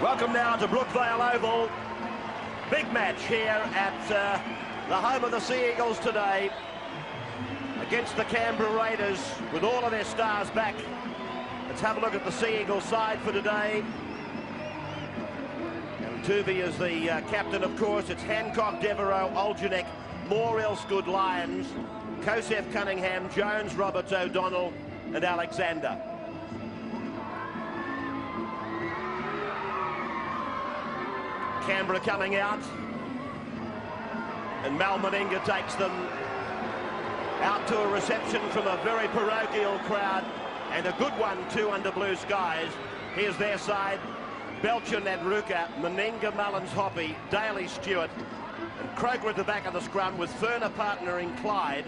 Welcome now to Brookvale Oval. Big match here at the home of the Sea Eagles today against the Canberra Raiders with all of their stars back. Let's have a look at the Sea Eagles side for today. And Tuvey is the captain, of course. It's Hancock, Devereaux, Oljanek, Moore, Elsgood, Lyons, Kosef, Cunningham, Jones, Roberts, O'Donnell and Alexander. Canberra coming out, and Mal Meninga takes them out to a reception from a very parochial crowd, and a good one too under blue skies. Here's their side: Belcher, Nadruka, Meninga, Mullins, Hoppy, Daly, Stewart, and Croker at the back of the scrum with Ferner partnering Clyde.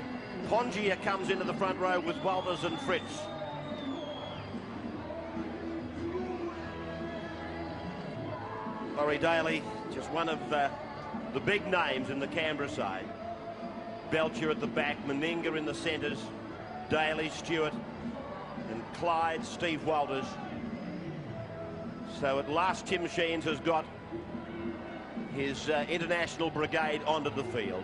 Pongia comes into the front row with Walters and Fritz. Laurie Daly, just one of the big names in the Canberra side. Belcher at the back, Meninga in the centres, Daly, Stewart, and Clyde, Steve Walters. So at last Tim Sheens has got his international brigade onto the field.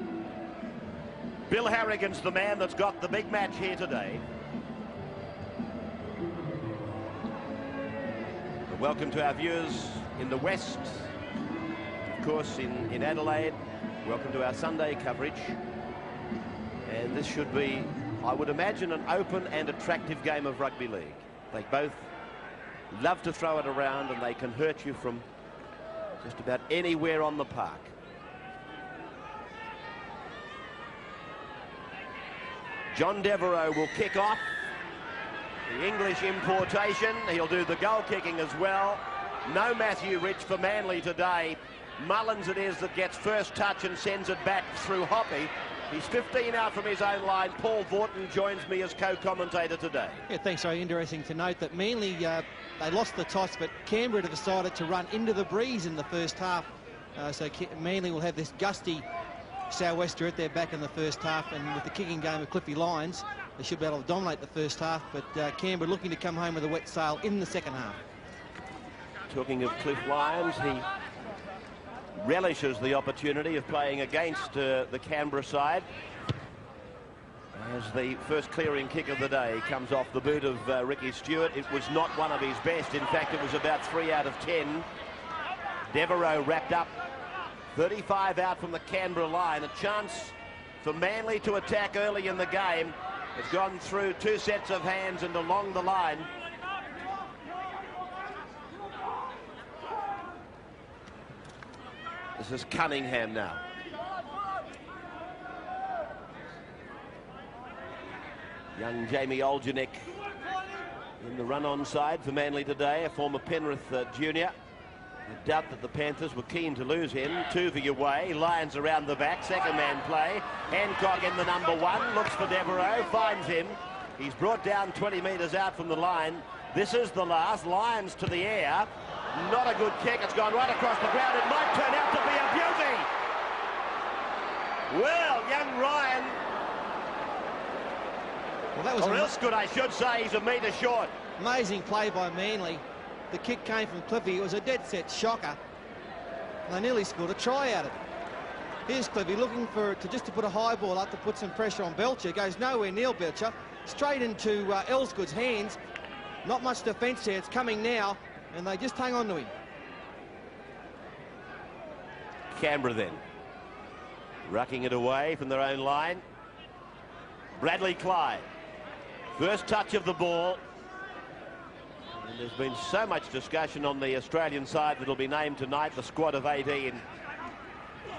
Bill Harrigan's the man that's got the big match here today. And welcome to our viewers in the West, of course in Adelaide. Welcome to our Sunday coverage. And this should be, I would imagine, an open and attractive game of rugby league. They both love to throw it around, and they can hurt you from just about anywhere on the park. John Devereaux will kick off. The English importation. He'll do the goal kicking as well. No Matthew Rich for Manly today. Mullins it is that gets first touch and sends it back through Hoppy. He's 15 out from his own line. Paul Vorton joins me as co-commentator today. Yeah, thanks. So interesting to note that Manly, they lost the toss, but Canberra decided to run into the breeze in the first half. So Manly will have this gusty sou'wester at their back in the first half, and with the kicking game of Cliffy Lyons, they should be able to dominate the first half, but Canberra looking to come home with a wet sail in the second half. Talking of Cliff Lyons, he relishes the opportunity of playing against the Canberra side, as the first clearing kick of the day comes off the boot of Ricky Stewart. It was not one of his best. In fact, it was about 3 out of 10. Devereaux wrapped up 35 out from the Canberra line. A chance for Manly to attack early in the game. It's gone through 2 sets of hands and along the line. This is Cunningham now. Young Jamie Oljanek in the run-on side for Manly today, a former Penrith junior. I doubt that the Panthers were keen to lose him. Tuvey away, Lyons around the back, second man play. Hancock in the number 1, looks for Devereaux, finds him. He's brought down 20 metres out from the line. This is the last. Lyons to the air. Not a good kick. It's gone right across the ground. It might turn out to be a beauty. Well, young Ryan. Well, that was or else good, I should say. He's a metre short. Amazing play by Manly. The kick came from Cliffy. It was a dead set shocker. And they nearly scored a try out of it. Here's Cliffy looking to put a high ball up to put some pressure on Belcher. Goes nowhere near Belcher. Straight into Elsgood's hands. Not much defence there. It's coming now, and they just hang on to him. Canberra then, rucking it away from their own line. Bradley Clyde, first touch of the ball. And there's been so much discussion on the Australian side that'll be named tonight, the squad of 18.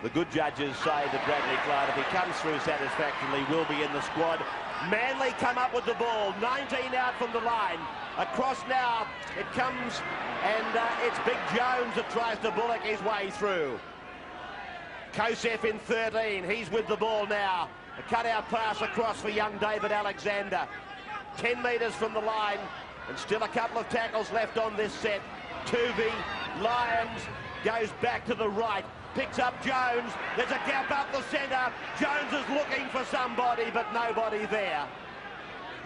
The good judges say that Bradley Clyde, if he comes through satisfactorily, will be in the squad. Manly come up with the ball, 19 out from the line. Across now, it comes, and it's Big Jones that tries to bullock his way through. Kosef in 13, he's with the ball now. A cut-out pass across for young David Alexander. 10 metres from the line, and still a couple of tackles left on this set. Tuvey, Lyons, goes back to the right, picks up Jones. There's a gap up the centre. Jones is looking for somebody, but nobody there.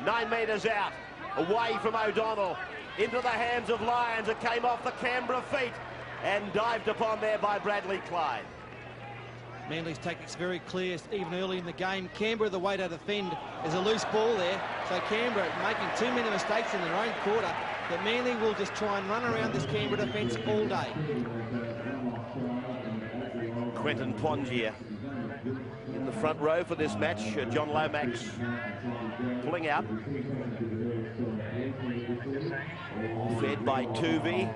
9 metres out, away from O'Donnell, into the hands of Lyons. It came off the Canberra feet, and dived upon there by Bradley Clyde. Manly's tactics very clear, even early in the game. Canberra, the way to defend, is a loose ball there. So Canberra making too many mistakes in their own quarter, that Manly will just try and run around this Canberra defence all day. Quentin Pongia in the front row for this match. John Lomax pulling out. Fed by Tuvey.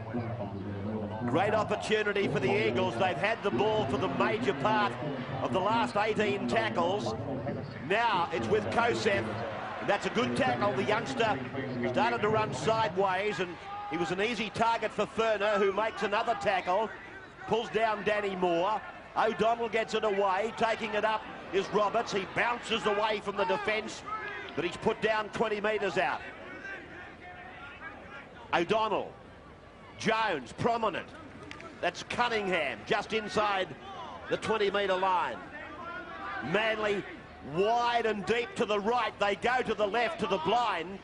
Great opportunity for the Eagles. They've had the ball for the major part of the last 18 tackles. Now it's with Kosef. That's a good tackle. The youngster started to run sideways, and he was an easy target for Furner, who makes another tackle. Pulls down Danny Moore. O'Donnell gets it away. Taking it up is Roberts. He bounces away from the defence, but he's put down 20 metres out. O'Donnell. Jones, prominent. That's Cunningham, just inside the 20-metre line. Manly wide and deep to the right. They go to the left to the blind.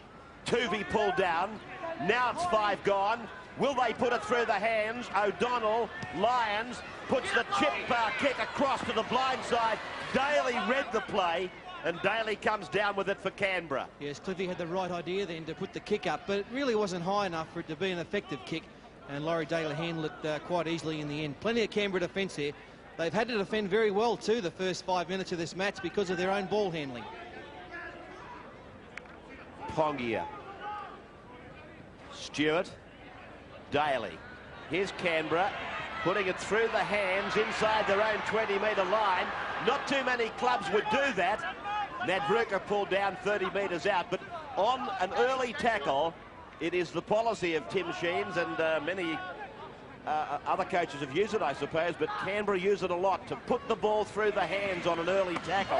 Tuvey pulled down. Now it's 5 gone. Will they put it through the hands? O'Donnell, Lyons, puts the chip kick across to the blind side. Daly read the play, and Daly comes down with it for Canberra. Yes, Cliffy had the right idea then to put the kick up, but it really wasn't high enough for it to be an effective kick, and Laurie Daly handled it quite easily in the end. Plenty of Canberra defence here. They've had to defend very well too the first 5 minutes of this match because of their own ball handling. Pongia. Stewart. Daly. Here's Canberra, putting it through the hands inside their own 20-metre line. Not too many clubs would do that. Nadruka pulled down 30 metres out, but on an early tackle, it is the policy of Tim Sheens, and many other coaches have used it, I suppose, but Canberra use it a lot, to put the ball through the hands on an early tackle.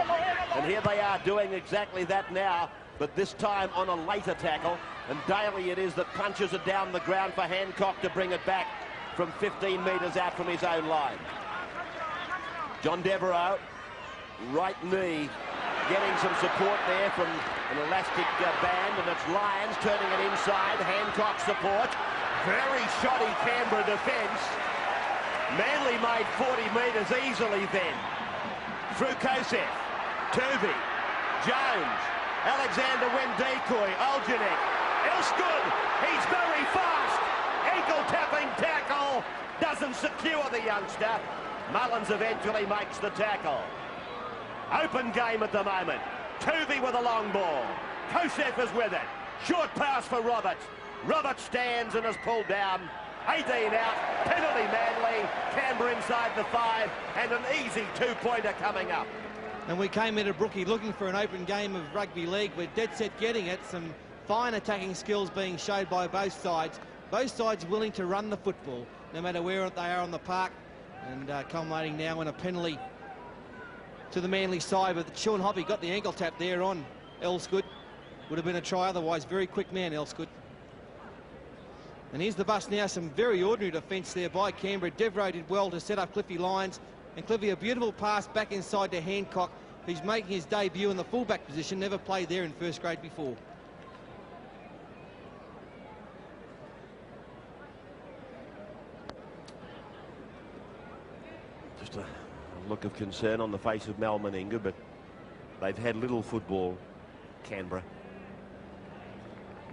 And here they are doing exactly that now, but this time on a later tackle. And Daly it is that punches it down the ground for Hancock to bring it back from 15 metres out from his own line. John Devereaux, right knee, getting some support there from an elastic band, and it's Lyons turning it inside. Hancock support. Very shoddy Canberra defence. Manly made 40 metres easily then. Through Kosef. Tuvey. Jones. Alexander went decoy. Oljanek. Elstood. He's very fast. Ankle-tapping tackle. Doesn't secure the youngster. Mullins eventually makes the tackle. Open game at the moment. Tuvey with a long ball. Kosef is with it. Short pass for Roberts. Roberts stands and is pulled down. 18 out. Penalty Manly. Canberra inside the 5, and an easy 2-pointer coming up. And we came into Brookie looking for an open game of rugby league. We're dead set getting it. Some fine attacking skills being showed by both sides. Both sides willing to run the football, no matter where they are on the park. And culminating now in a penalty to the Manly side. But Sean Hoppy got the ankle tap there on Elsgood. Would have been a try otherwise. Very quick man, Elsgood. And here's the bus now. Some very ordinary defence there by Canberra. Devereaux did well to set up Cliffy Lyons. And Cliffy, a beautiful pass back inside to Hancock, who's making his debut in the fullback position. Never played there in first grade before. Just a look of concern on the face of Mal Meninga, but they've had little football, Canberra.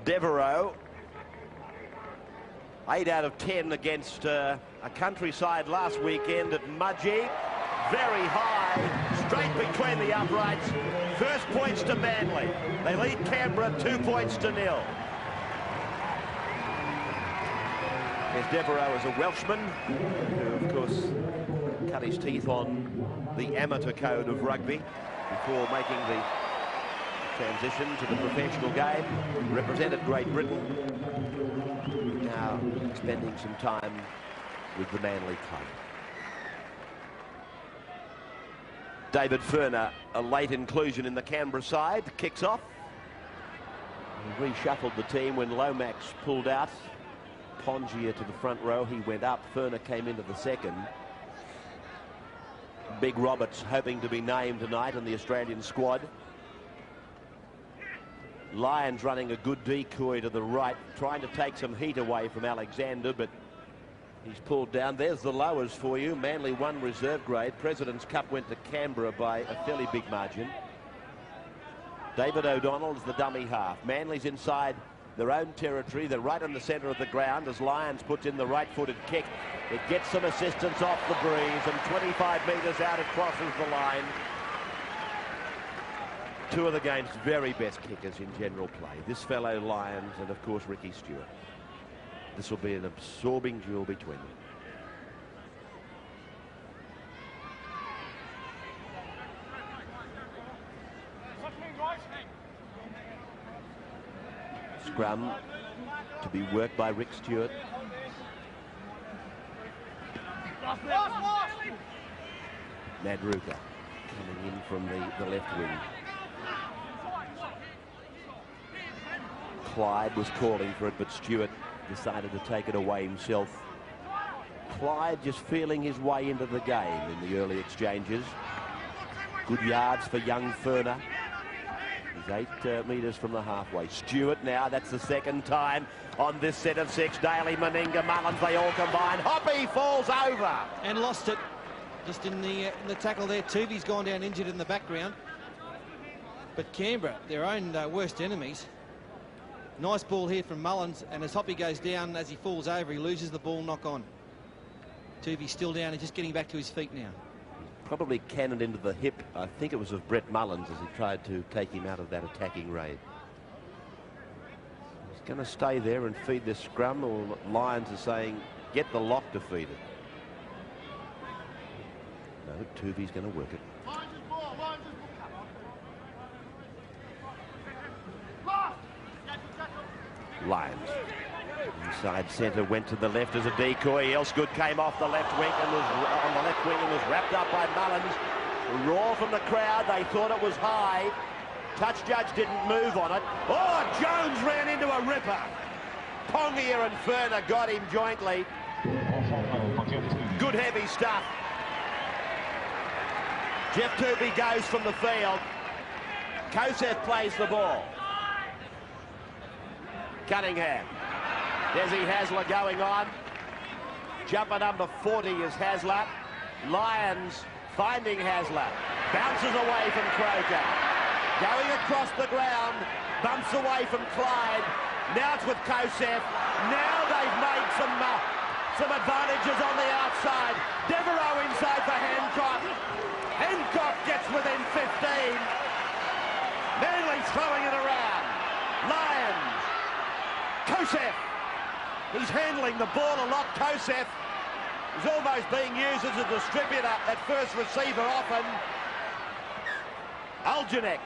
Devereaux, 8 out of 10 against a countryside last weekend at Mudgee. Very high, straight between the uprights. First points to Manly. They lead Canberra 2-0. There's Devereaux as a Welshman, who of course cut his teeth on the amateur code of rugby before making the transition to the professional game. Represented Great Britain. Now spending some time with the Manly club. David Furner, a late inclusion in the Canberra side, kicks off. He reshuffled the team when Lomax pulled out. Pongia to the front row, he went up. Furner came into the second. Big Roberts hoping to be named tonight in the Australian squad. Lyons running a good decoy to the right, trying to take some heat away from Alexander, but He's pulled down. There's the lowers for you. Manly 1 reserve grade. President's Cup went to Canberra by a fairly big margin. David O'Donnell is the dummy half. Manly's inside their own territory. They're right in the centre of the ground as Lyons puts in the right-footed kick. It gets some assistance off the breeze, and 25 metres out it crosses the line. Two of the game's very best kickers in general play. This fellow Lyons and, of course, Ricky Stewart. This will be an absorbing duel between them. Scrum to be worked by Rick Stewart. Madruga coming in from the left wing. Clyde was calling for it, but Stewart decided to take it away himself. Clyde just feeling his way into the game in the early exchanges. Good yards for young Ferner. He's 8 metres from the halfway. Stewart now, that's the second time on this set of 6. Daly, Meninga, Mullins, they all combine. Hoppy falls over. And lost it just in the tackle there. Tuvi's gone down injured in the background. But Canberra, their own worst enemies. Nice ball here from Mullins, and as Hoppy goes down, as he falls over, he loses the ball, knock on. Tuvi's still down and just getting back to his feet now. Probably cannoned into the hip, I think it was of Brett Mullins, as he tried to take him out of that attacking raid. He's going to stay there and feed this scrum, or Lyons are saying, get the lock to feed it. No, Tuvi's going to work it. Lyons inside centre, went to the left as a decoy. Elsgood came off the left wing and was on the left wing and was wrapped up by Mullins. A roar from the crowd. They thought it was high. Touch judge didn't move on it. Oh, Jones ran into a ripper. Pongia and Ferner got him jointly. Good heavy stuff. Jeff Tupi goes from the field. Kosef plays the ball. Cunningham. Desi Hasler going on. Jumper number 40 is Hasler. Lyons finding Hasler. Bounces away from Croker. Going across the ground. Bumps away from Clyde. Now it's with Kosef. Now they've made some advantages on the outside. Devereaux inside for Hancock. Hancock gets within 15. Manly throwing it around. Lyons. Kosef. He's handling the ball a lot. Kosef is almost being used as a distributor at first receiver often. Algenek.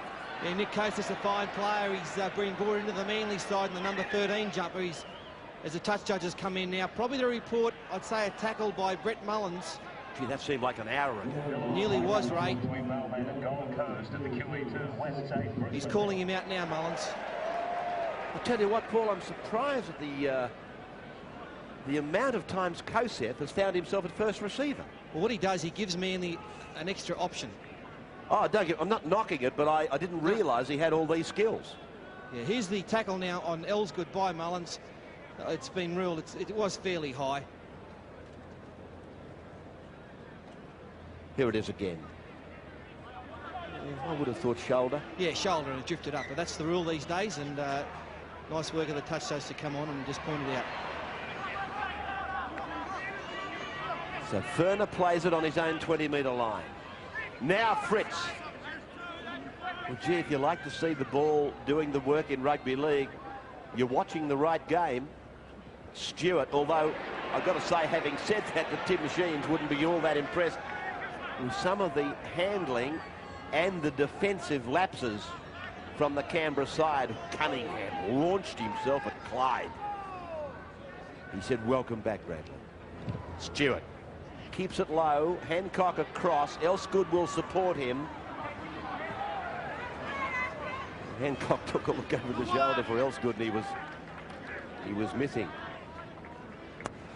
Yeah, Nick Kosef's a fine player. He's been brought into the Manly side in the number 13 jumper. He's, as the touch judges come in now, probably the report, I'd say, a tackle by Brett Mullins. Gee, that seemed like an hour ago. Nearly was, Ray. He's calling him out now, Mullins. I'll tell you what, Paul, I'm surprised at the amount of times Kosef has found himself at first receiver. Well, what he does, he gives Manly an extra option. Oh, I'm not knocking it, but I didn't realise he had all these skills. Yeah, here's the tackle now on Elsgood by Mullins. It's been ruled, it was fairly high. Here it is again. I would have thought shoulder. Yeah, shoulder, and it drifted up, but that's the rule these days, and nice work of the touch judge to come on and just point it out. So Ferner plays it on his own 20-metre line. Now Fritz. Well, gee, if you like to see the ball doing the work in rugby league, you're watching the right game. Stewart, although I've got to say, having said that, the Tim Machines wouldn't be all that impressed with some of the handling and the defensive lapses from the Canberra side. Cunningham launched himself at Clyde. He said, welcome back, Bradley. Stewart keeps it low. Hancock across. Elsgood will support him. Hancock took a look over the shoulder for Elsgood, and he was missing.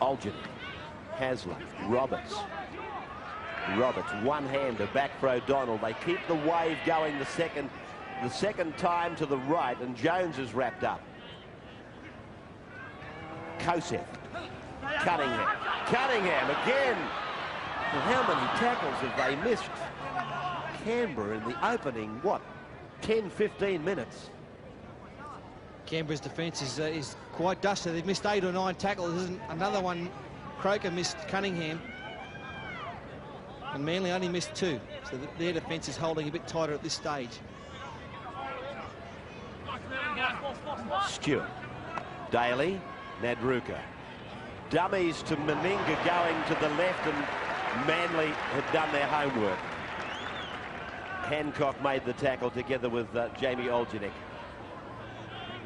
Algen, Hasler, Roberts, one-hander back for O'Donnell. They keep the wave going the second time to the right, and Jones is wrapped up. Kosef Cunningham again. Well, how many tackles have they missed? Canberra in the opening, what, 10, 15 minutes? Canberra's defence is quite dusty. They've missed 8 or 9 tackles. Isn't another one? Croker missed Cunningham. And Manly only missed 2. So their defence is holding a bit tighter at this stage. Stewart. Daly. Nadruka. Dummies to Meninga going to the left, and Manly had done their homework. Hancock made the tackle together with Jamie Olginek.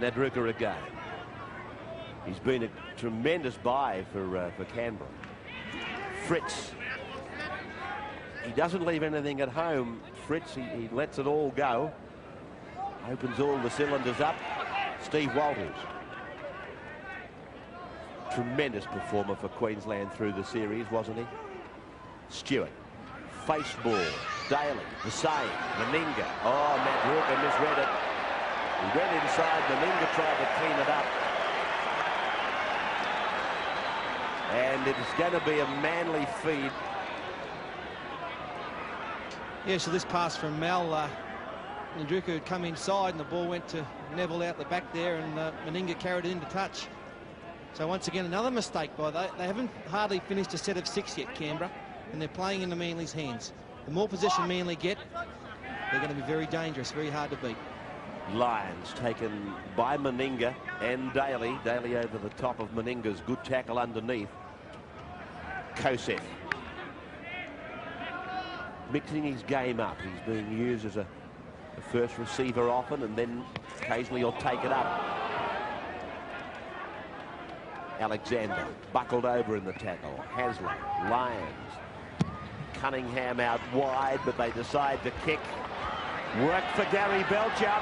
Nadruka again. He's been a tremendous buy for Canberra. Fritz. He doesn't leave anything at home. Fritz, he lets it all go. Opens all the cylinders up. Steve Walters. Tremendous performer for Queensland through the series, wasn't he? Stewart. Face ball. Daly. The same. Meninga. Oh, Nadruka misread it. He went inside. Meninga tried to clean it up. And it's going to be a Manly feed. Yeah, so this pass from Mal, Nadruka had come inside and the ball went to Neville out the back there, and Meninga carried it into touch. So once again, another mistake by they haven't hardly finished a set of 6 yet, Canberra, and they're playing into Manly's hands. The more possession Manly get, they're going to be very dangerous, very hard to beat. Lions taken by Meninga and Daly. Daly over the top of Meninga's good tackle underneath. Kosef. Mixing his game up. He's being used as a first receiver often, and then occasionally he'll take it up. Alexander buckled over in the tackle. Hasler. Lions. Cunningham out wide, but they decide to kick. Work for Gary Belcher.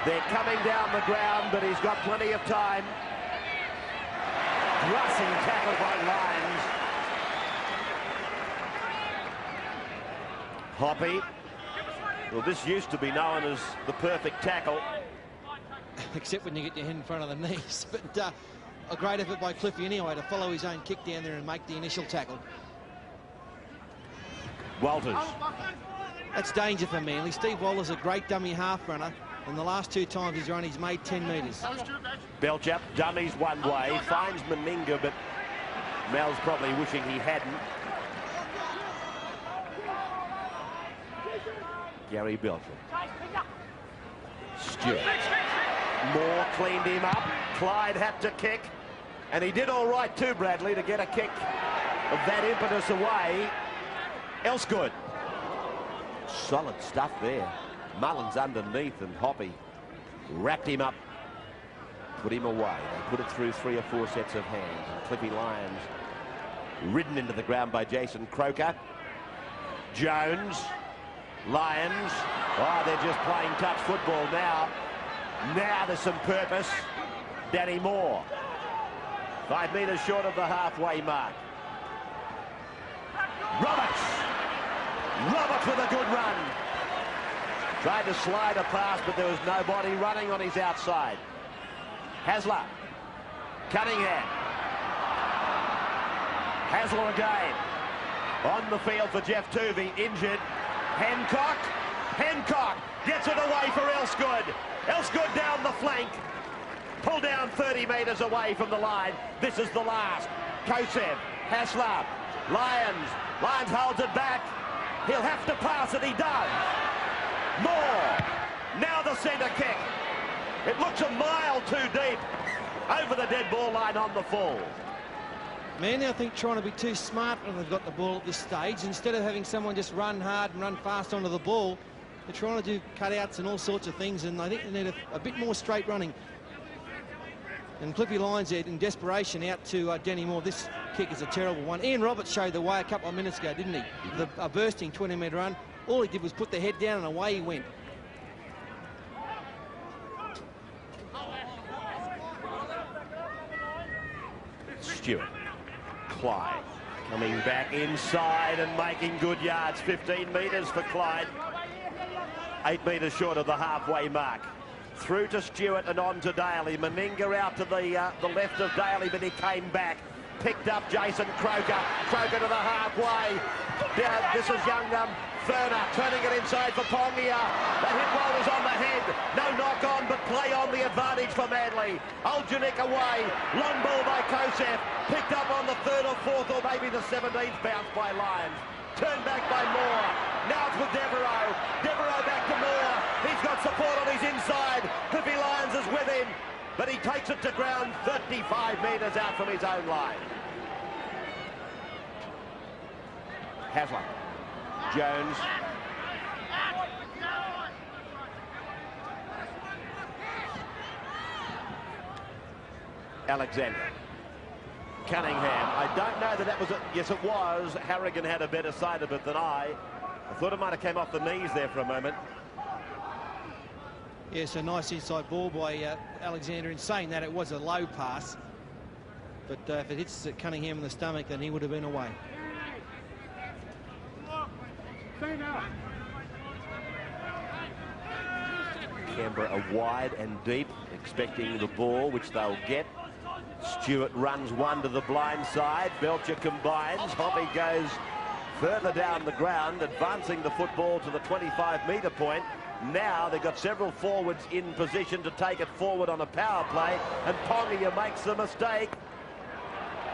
They're coming down the ground, but he's got plenty of time. Rushing tackle by Lions. Hoppy. Well, this used to be known as the perfect tackle. Except when you get your head in front of the knees. But a great effort by Cliffy anyway to follow his own kick down there and make the initial tackle. Walters. That's danger for Manly. Steve Walters, a great dummy half runner. And the last 2 times he's run, he's made 10 metres. Belcher dummies one way, finds Meninga, but Mel's probably wishing he hadn't. Gary Belcher. Stewart. Moore cleaned him up. Clyde had to kick. And he did all right too, Bradley, to get a kick of that impetus away. Elsgood. Solid stuff there. Mullins underneath, and Hoppy wrapped him up, put him away. They put it through 3 or 4 sets of hands. And Cliffy Lyons ridden into the ground by Jason Croker. Jones. Lions. Oh, they're just playing touch football now. Now there's some purpose. Danny Moore. 5 metres short of the halfway mark. Roberts. Roberts with a good run. Tried to slide a pass, but there was nobody running on his outside. Hasler. Cunningham. Hasler again. On the field for Jeff Tuvey, injured. Hancock. Hancock gets it away for Elsgood. Elsgood down the flank. Pulled down 30 metres away from the line. This is the last. Kosef. Hasler. Lions. Lions holds it back. He'll have to pass it. He does. Moore. Now the centre kick. It looks a mile too deep. Over the dead ball line on the full. Manly, I think, trying to be too smart when they've got the ball at this stage. Instead of having someone just run hard and run fast onto the ball, they're trying to do cutouts and all sorts of things, and I think they need a bit more straight running. And Cliffy Lyons there in desperation out to Danny Moore. This kick is a terrible one. Ian Roberts showed the way a couple of minutes ago, didn't he? A bursting 20-metre run. All he did was put the head down and away he went. Stewart. Clyde coming back inside and making good yards. 15 metres for Clyde. 8 metres short of the halfway mark. Through to Stewart and on to Daly. Meninga out to the left of Daly, but he came back. Picked up Jason Croker. Croker to the halfway. This is young Ferner turning it inside for Pongia. The hit roll is on the head. No knock on, but play on the advantage for Manly. Oljanik away. Long ball by Kosef. Picked up on the 3rd or 4th or maybe the 17th bounce by Lyons. Turned back by Moore. Now it's with Devereaux. Devereaux back to Moore. He's got support on his inside. Cliffy Lyons is with him, but he takes it to ground 35 metres out from his own line. Hasler. Jones. Alexander. Cunningham. I don't know that was it. Yes, it was. Harrigan had a better side of it than I. I thought it might have came off the knees there for a moment. Yes, a nice inside ball by Alexander. In saying that, it was a low pass. But if it hits Cunningham in the stomach, then he would have been away. Canberra wide and deep, expecting the ball, which they'll get. Stewart runs one to the blind side. Belcher combines. Hoppy goes further down the ground, advancing the football to the 25-metre point. Now they've got several forwards in position to take it forward on a power play, and Pongia makes the mistake.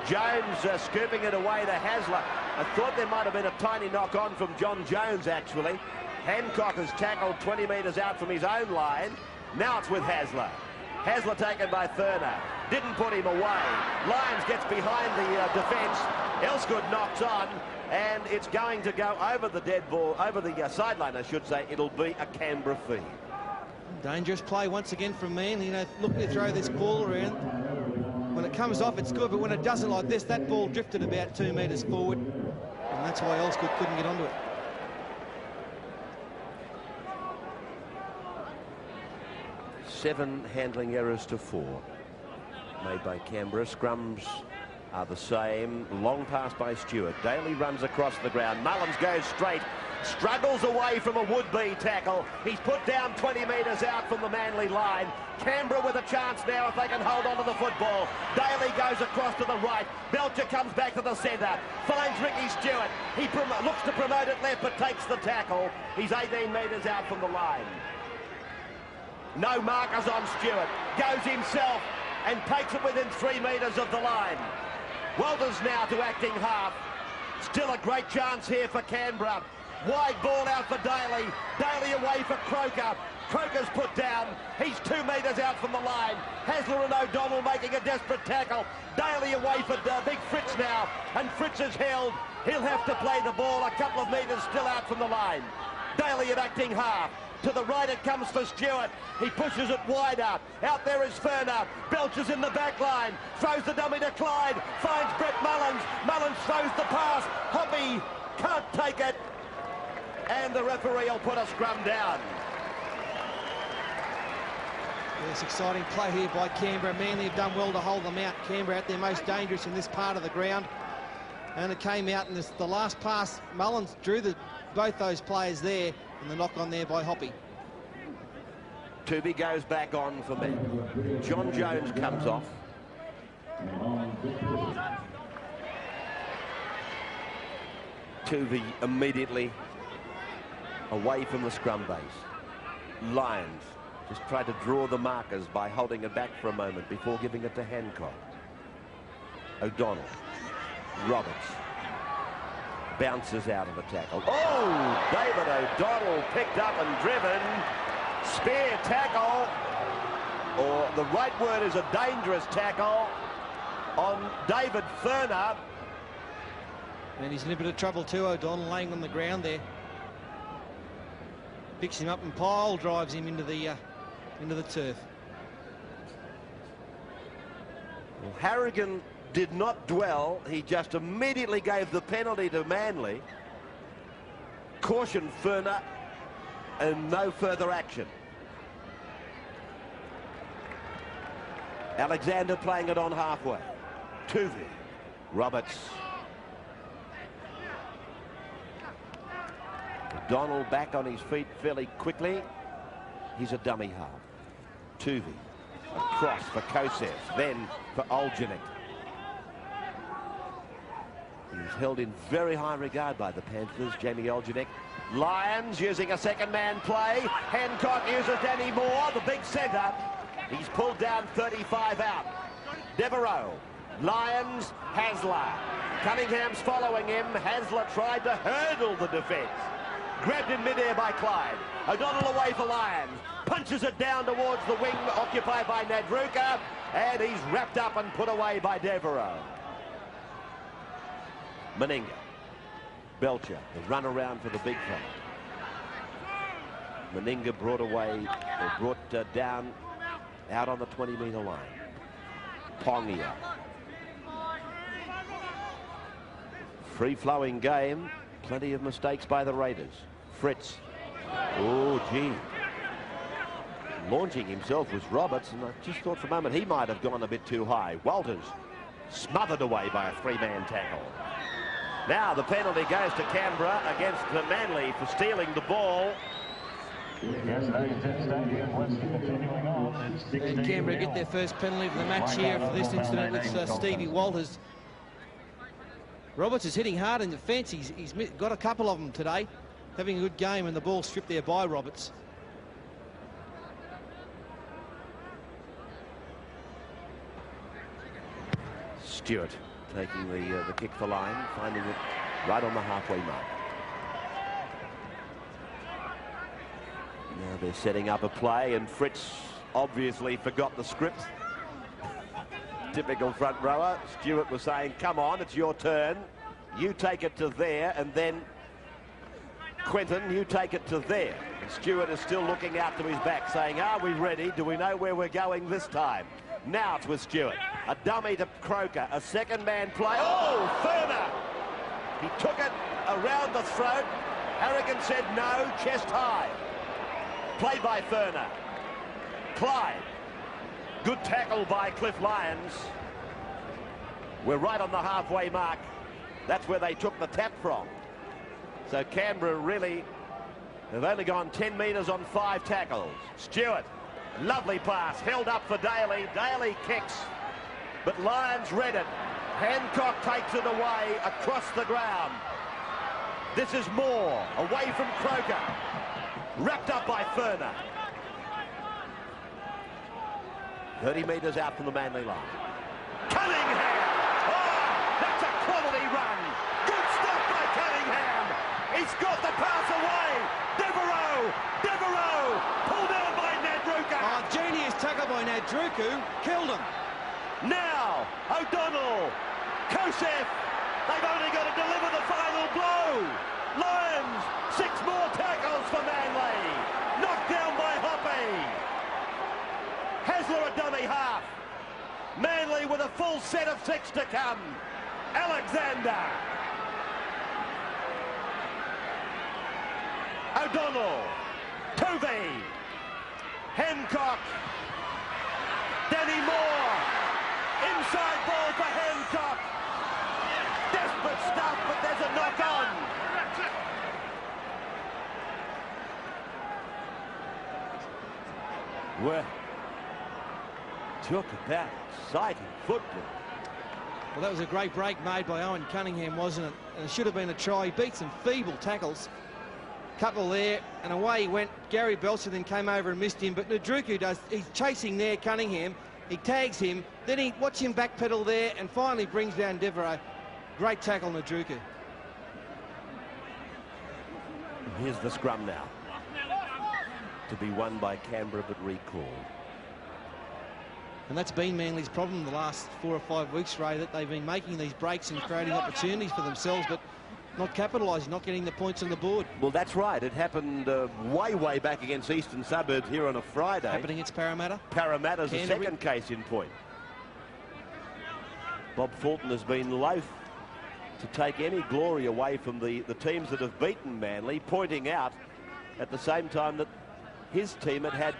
Jones scooping it away to Hasler. I thought there might have been a tiny knock on from John Jones, actually. Hancock has tackled 20 metres out from his own line. Now it's with Hasler. Hasler taken by Ferner. Didn't put him away. Lyons gets behind the defence. Elsgood knocks on, and it's going to go over the dead ball, over the sideline, I should say. It'll be a Canberra feed. Dangerous play once again from Manly. You know, looking to throw this ball around. When it comes off, it's good, but when it doesn't like this, that ball drifted about 2 metres forward, and that's why Elsgood couldn't get onto it. Seven handling errors to 4 made by Canberra. Scrums are the same. Long pass by Stewart. Daly runs across the ground. Mullins goes straight. Struggles away from a would-be tackle. He's put down 20 metres out from the Manly line. Canberra with a chance now if they can hold on to the football. Daly goes across to the right. Belcher comes back to the centre. Finds Ricky Stewart. He looks to promote it left but takes the tackle. He's 18 metres out from the line. No markers on Stewart. Goes himself and takes it within 3 metres of the line. Walters now to acting half. Still a great chance here for Canberra. Wide ball out for Daly. Daly away for Croker. Croker's put down. He's 2 metres out from the line. Hasler and O'Donnell making a desperate tackle. Daly away for Big Fritz now. And Fritz is held. He'll have to play the ball a couple of metres still out from the line. Daly at acting half. To the right it comes for Stewart. He pushes it wider. Out there is Ferner. Belcher's in the back line. Throws the dummy to Clyde. Finds Brett Mullins. Mullins throws the pass. Hoppy can't take it. And the referee will put a scrum down. Yes, exciting play here by Canberra. Manly have done well to hold them out. Canberra at their most dangerous in this part of the ground. And it came out in the last pass. Mullins drew both those players there, and the knock on there by Hoppy. Tooby goes back on for me. John Jones comes off. Tooby immediately away from the scrum base. Lyons just tried to draw the markers by holding it back for a moment before giving it to Hancock. O'Donnell. Roberts. Bounces out of the tackle. Oh, David O'Donnell picked up and driven. Spear tackle, or the right word is a dangerous tackle on David Ferner. And he's in a bit of trouble too, O'Donnell, laying on the ground there. Picks him up and pile drives him into the turf. Well, Harrigan did not dwell. He just immediately gave the penalty to Manly. Cautioned Ferner and no further action. Alexander playing it on halfway. Tuvey. Roberts. Donald back on his feet fairly quickly. He's a dummy half. Tuvey. Across for Kosef, then for Oljanik. He's held in very high regard by the Panthers, Jamie Oljanik. Lions using a second-man play. Hancock uses Danny Moore, the big centre. He's pulled down 35 out. Devereaux, Lions, Hasler. Cunningham's following him. Hasler tried to hurdle the defence. Grabbed in midair by Clyde. O'Donnell away for Lions. Punches it down towards the wing occupied by Nadruka. And he's wrapped up and put away by Devereaux. Meninga. Belcher, the run around for the big fella. Meninga brought away, or brought down out on the 20-metre line. Pongia. Free-flowing game. Plenty of mistakes by the Raiders. Fritz. Oh, gee. Launching himself was Roberts, and I just thought for a moment he might have gone a bit too high. Walters smothered away by a three-man tackle. Now the penalty goes to Canberra against Manly for stealing the ball. And Canberra get their first penalty of the match here for this incident. It's Stevie Walters. Roberts is hitting hard in defence. He's got a couple of them today. Having a good game, and the ball stripped there by Roberts. Stewart taking the kick for line, finding it right on the halfway mark. Now they're setting up a play, and Fritz obviously forgot the script. Typical front rower. Stewart was saying, come on, it's your turn. You take it to there, and then Quentin, you take it to there. And Stewart is still looking out to his back, saying, are we ready? Do we know where we're going this time? Now it's with Stewart. A dummy to Croker. A second-man play. Oh, Ferner! He took it around the throat. Harrigan said no, chest high. Play by Ferner. Clyde. Good tackle by Cliff Lyons. We're right on the halfway mark. That's where they took the tap from. So Canberra really have only gone 10 metres on 5 tackles. Stewart. Lovely pass, held up for Daly. Daly kicks, but Lyons read it. Hancock takes it away across the ground. This is Moore, away from Croker. Wrapped up by Ferner. 30 metres out from the Manly line. Cunningham! Oh, that's a quality run. Good stuff by Cunningham. He's got the pass away. Devereaux, pulled down by Nadruka. Oh, genius tackle by Nadruku, killed him. Now, O'Donnell, Kosef, they've only got to deliver the final blow. Lions, 6 more tackles for Manly. Knocked down by Hoppy. Hasler a dummy half. Manly with a full set of 6 to come. Alexander. O'Donnell, Tovey, Hancock, Danny Moore, inside ball for Hancock. Desperate stuff, but there's a knock on. Well, talk about exciting football. Well, that was a great break made by Owen Cunningham, wasn't it? And it should have been a try. He beat some feeble tackles. Couple there, and away he went. Gary Belcher then came over and missed him, but Nadruku does. He's chasing there, Cunningham. He tags him, then he watch him backpedal there, and finally brings down Devereaux. Great tackle, Nadruku. Here's the scrum now, to be won by Canberra but recalled. And that's been Manly's problem the last 4 or 5 weeks, Ray, that they've been making these breaks and creating opportunities for themselves, but not capitalising, not getting the points on the board. Well, that's right. It happened way back against Eastern Suburbs here on a Friday. Happening against Parramatta. Parramatta's the second case in point. Bob Fulton has been loath to take any glory away from the teams that have beaten Manly, pointing out at the same time that his team had had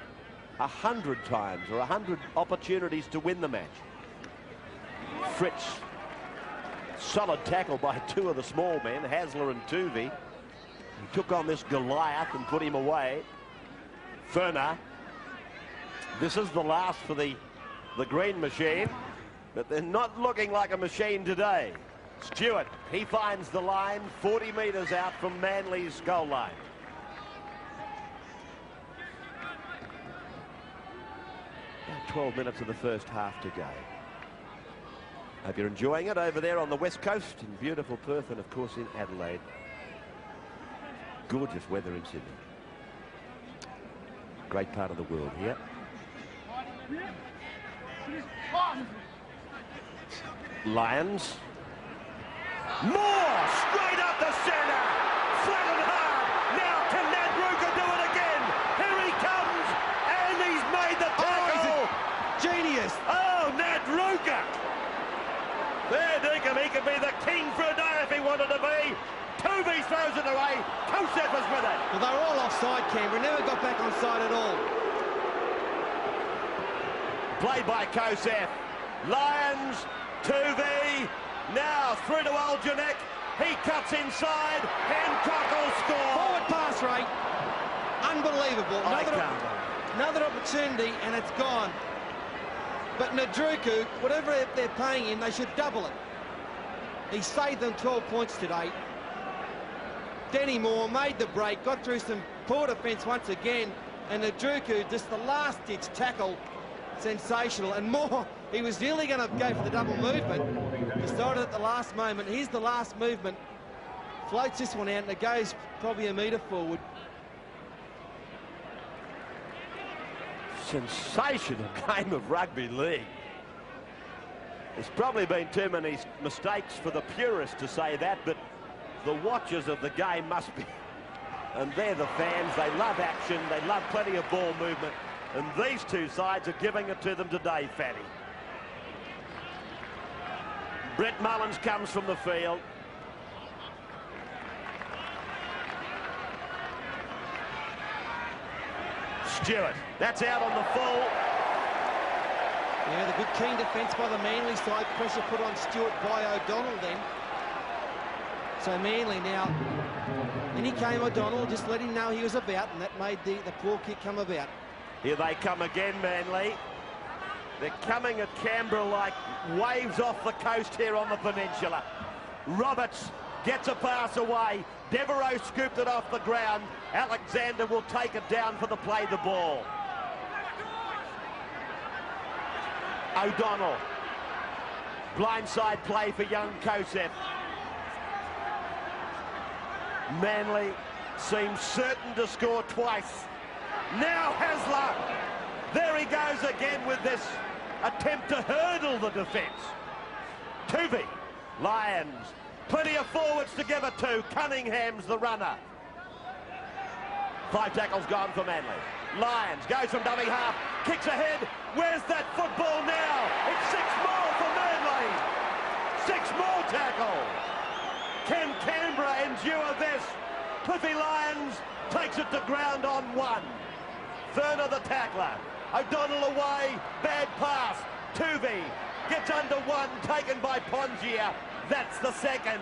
100 times or 100 opportunities to win the match. Fritz. Solid tackle by 2 of the small men, Hasler and Tuvey. He took on this Goliath and put him away. Ferner. This is the last for the green machine, but they're not looking like a machine today. Stewart, he finds the line 40 metres out from Manly's goal line. About 12 minutes of the first half to go. Hope you're enjoying it over there on the west coast in beautiful Perth and of course in Adelaide. Gorgeous weather in Sydney. Great part of the world here. Lions. More straight up the centre. Flat and hard. Now can NSWRL do it again? Here he comes. And he's made the tackle. Genius. Oh, NSWRL. Fair dinkum. He could be the king for a day if he wanted to be. Toby throws it away. Kosef was with it. Well, they were all offside, Canberra. Never got back on side at all. Played by Kosef. Lions, Toby. Now through to Aljanek. He cuts inside. Hancock will score. Forward pass rate. Unbelievable. Another opportunity and it's gone. But NSWRL, whatever they're paying him, they should double it. He saved them 12 points today. Denny Moore made the break, got through some poor defence once again, and NSWRL, just the last-ditch tackle, sensational. And Moore, he was nearly going to go for the double movement, decided at the last moment. Here's the last movement, floats this one out, and it goes probably a metre forward. Sensational game of rugby league. There's probably been too many mistakes for the purists to say that, but the watchers of the game must be, and they're the fans. They love action, they love plenty of ball movement, and these two sides are giving it to them today, Fatty. Brett Mullins comes from the field. Stewart, that's out on the full. Yeah, the good keen defence by the Manly side. Pressure put on Stewart by O'Donnell then. So Manly now, in he came O'Donnell, just let him know he was about, and that made the poor kick come about. Here they come again, Manly. They're coming at Canberra like waves off the coast here on the peninsula. Roberts gets a pass away. Devereaux scooped it off the ground. Alexander will take it down for the play the ball. O'Donnell. Blindside play for young Kosef. Manly seems certain to score twice. Now Hasler. There he goes again with this attempt to hurdle the defence. Tuvey. Lions. Plenty of forwards to give it to. Cunningham's the runner. 5 tackles gone for Manly. Lions goes from dummy half. Kicks ahead. Where's that football now? It's 6 more for Manly. 6 more tackles. Can Canberra endure this? Cliffy Lyons takes it to ground on 1. Werner the tackler. O'Donnell away. Bad pass. Tuvey gets under 1. Taken by Pongia. That's the second.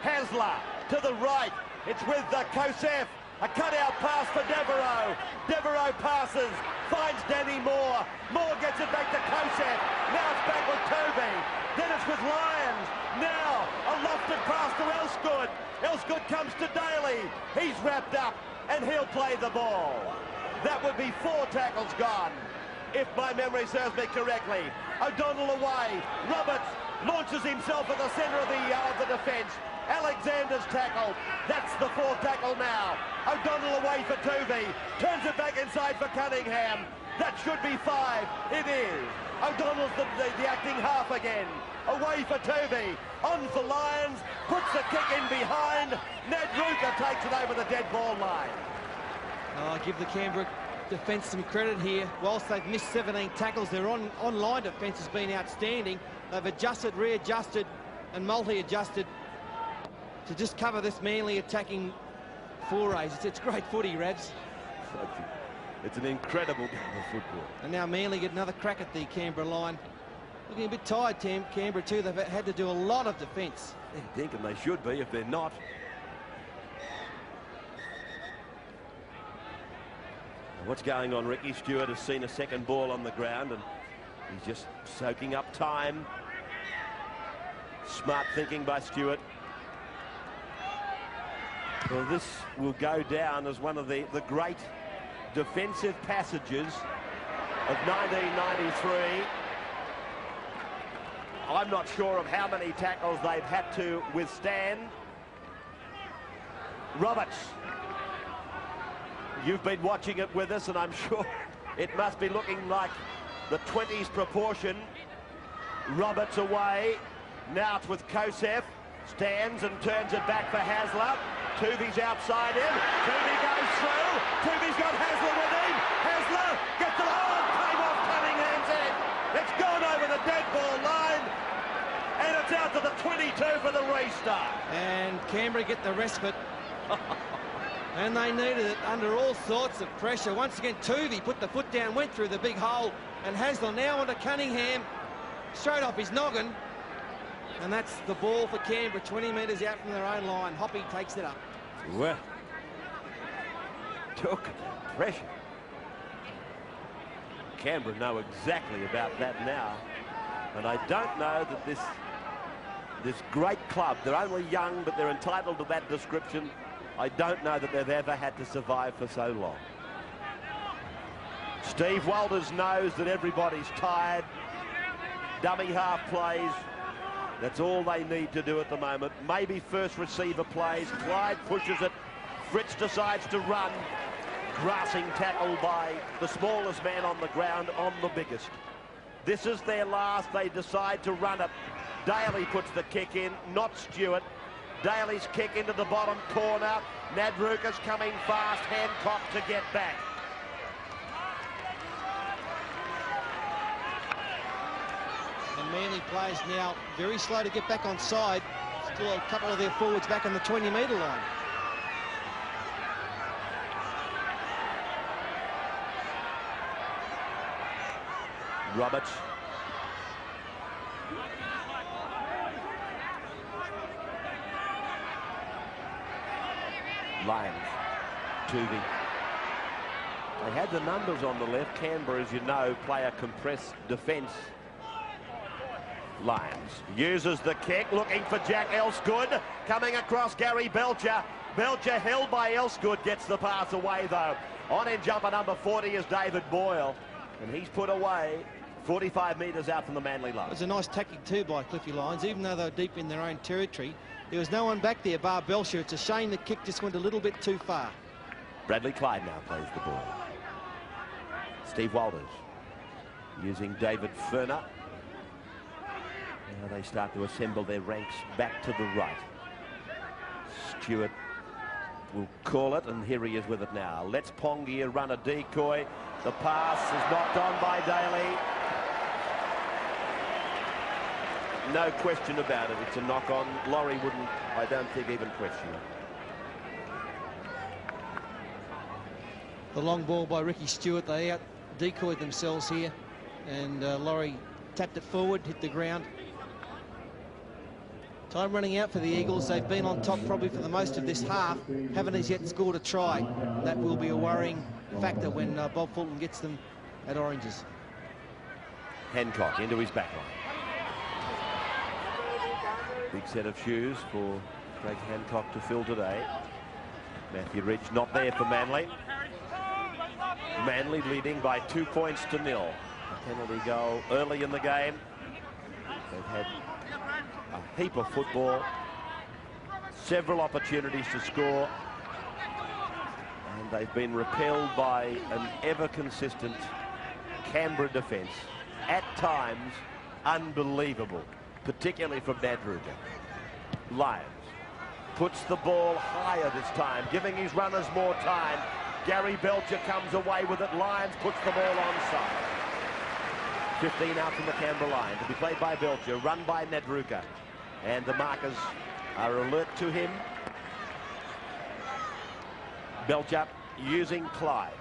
Hasler to the right. It's with Kosef. A cutout pass for Devereaux. Devereaux passes. Finds Danny Moore. Moore gets it back to Kosef. Now it's back with Toby. Then it's with Lyons. Now a lofted pass to Elsgood. Elsgood comes to Daly. He's wrapped up and he'll play the ball. That would be 4 tackles gone, if my memory serves me correctly. O'Donnell away. Roberts launches himself at the centre of the defence. Alexander's tackled. That's the 4th tackle now. O'Donnell away for Tuvey. Turns it back inside for Cunningham. That should be 5. It is. O'Donnell's the acting half again. Away for Tuvey. On for Lions. Puts the kick in behind. NSWRL takes it over the dead ball line. I give the Canberra defence some credit here. Whilst they've missed 17 tackles, their online defence has been outstanding. They've adjusted, readjusted and multi-adjusted to just cover this Manly attacking forays. It's great footy, Rabs. It's an incredible game of football. And now Manly get another crack at the Canberra line. Looking a bit tired, Canberra too. They've had to do a lot of defence. They're thinking they should be if they're not. What's going on? Ricky Stewart has seen a second ball on the ground and he's just soaking up time. Smart thinking by Stewart. Well, this will go down as one of the great defensive passages of 1993. I'm not sure of how many tackles they've had to withstand. Roberts, you've been watching it with us, and I'm sure it must be looking like the 20s proportion. Roberts away. Now it's with Kosef. Stands and turns it back for Hasler. Tuvey's outside him. Tuvey goes through. Tuvey's got Hasler with him. Hasler gets the ball. Came off Cunningham's head. It's gone over the dead ball line. And it's out to the 22 for the restart. And Canberra get the respite. And they needed it under all sorts of pressure. Once again, Tuvey put the foot down, went through the big hole. And Hasler now onto Cunningham. Straight off his noggin. And that's the ball for Canberra, 20 metres out from their own line. Hoppy takes it up. Well, took pressure. Canberra know exactly about that now. And I don't know that this great club, they're only young, but they're entitled to that description. I don't know that they've ever had to survive for so long. Steve Walters knows that everybody's tired. Dummy half plays. That's all they need to do at the moment. Maybe first receiver plays. Clyde pushes it. Fritz decides to run. Grassing tackle by the smallest man on the ground on the biggest. This is their last. They decide to run it. Daly puts the kick in, not Stewart. Daly's kick into the bottom corner. Nadruka's coming fast. Hancock to get back. And Manly players now very slow to get back on side. Still a couple of their forwards back on the 20-metre line. Roberts. Lyons. Tuvey. They had the numbers on the left. Canberra, as you know, play a compressed defence. Lyons uses the kick, looking for Jack Elsgood, coming across Gary Belcher. Belcher held by Elsgood, gets the pass away though. On in jumper number 40 is David Boyle, and he's put away 45 metres out from the Manly line. It was a nice tacking too by Cliffy Lyons, even though they were deep in their own territory. There was no one back there bar Belcher. It's a shame the kick just went a little bit too far. Bradley Clyde now plays the ball. Steve Walters using David Furner. Now they start to assemble their ranks back to the right. Stewart will call it, and here he is with it now. Let's Pongia run a decoy. The pass is knocked on by Daly. No question about it. It's a knock on. Laurie wouldn't, I don't think, even question it. The long ball by Ricky Stewart. They out decoyed themselves here, and Laurie tapped it forward, hit the ground. Time running out for the Eagles. They've been on top probably for the most of this half. Haven't as yet scored a try. That will be a worrying factor when Bob Fulton gets them at Oranges. Hancock into his back line. Big set of shoes for Craig Hancock to fill today. Matthew Ridge not there for Manly. Manly leading by 2 points to 0. A penalty goal early in the game. They've had a heap of football, several opportunities to score, and they've been repelled by an ever-consistent Canberra defence, at times unbelievable, particularly from Nadruga. Lyons puts the ball higher this time, giving his runners more time. Gary Belcher comes away with it. Lyons puts the ball onside. 15 out from the Canberra line, to be played by Belcher, run by Nadruga. And the markers are alert to him. Belcher using Clyde.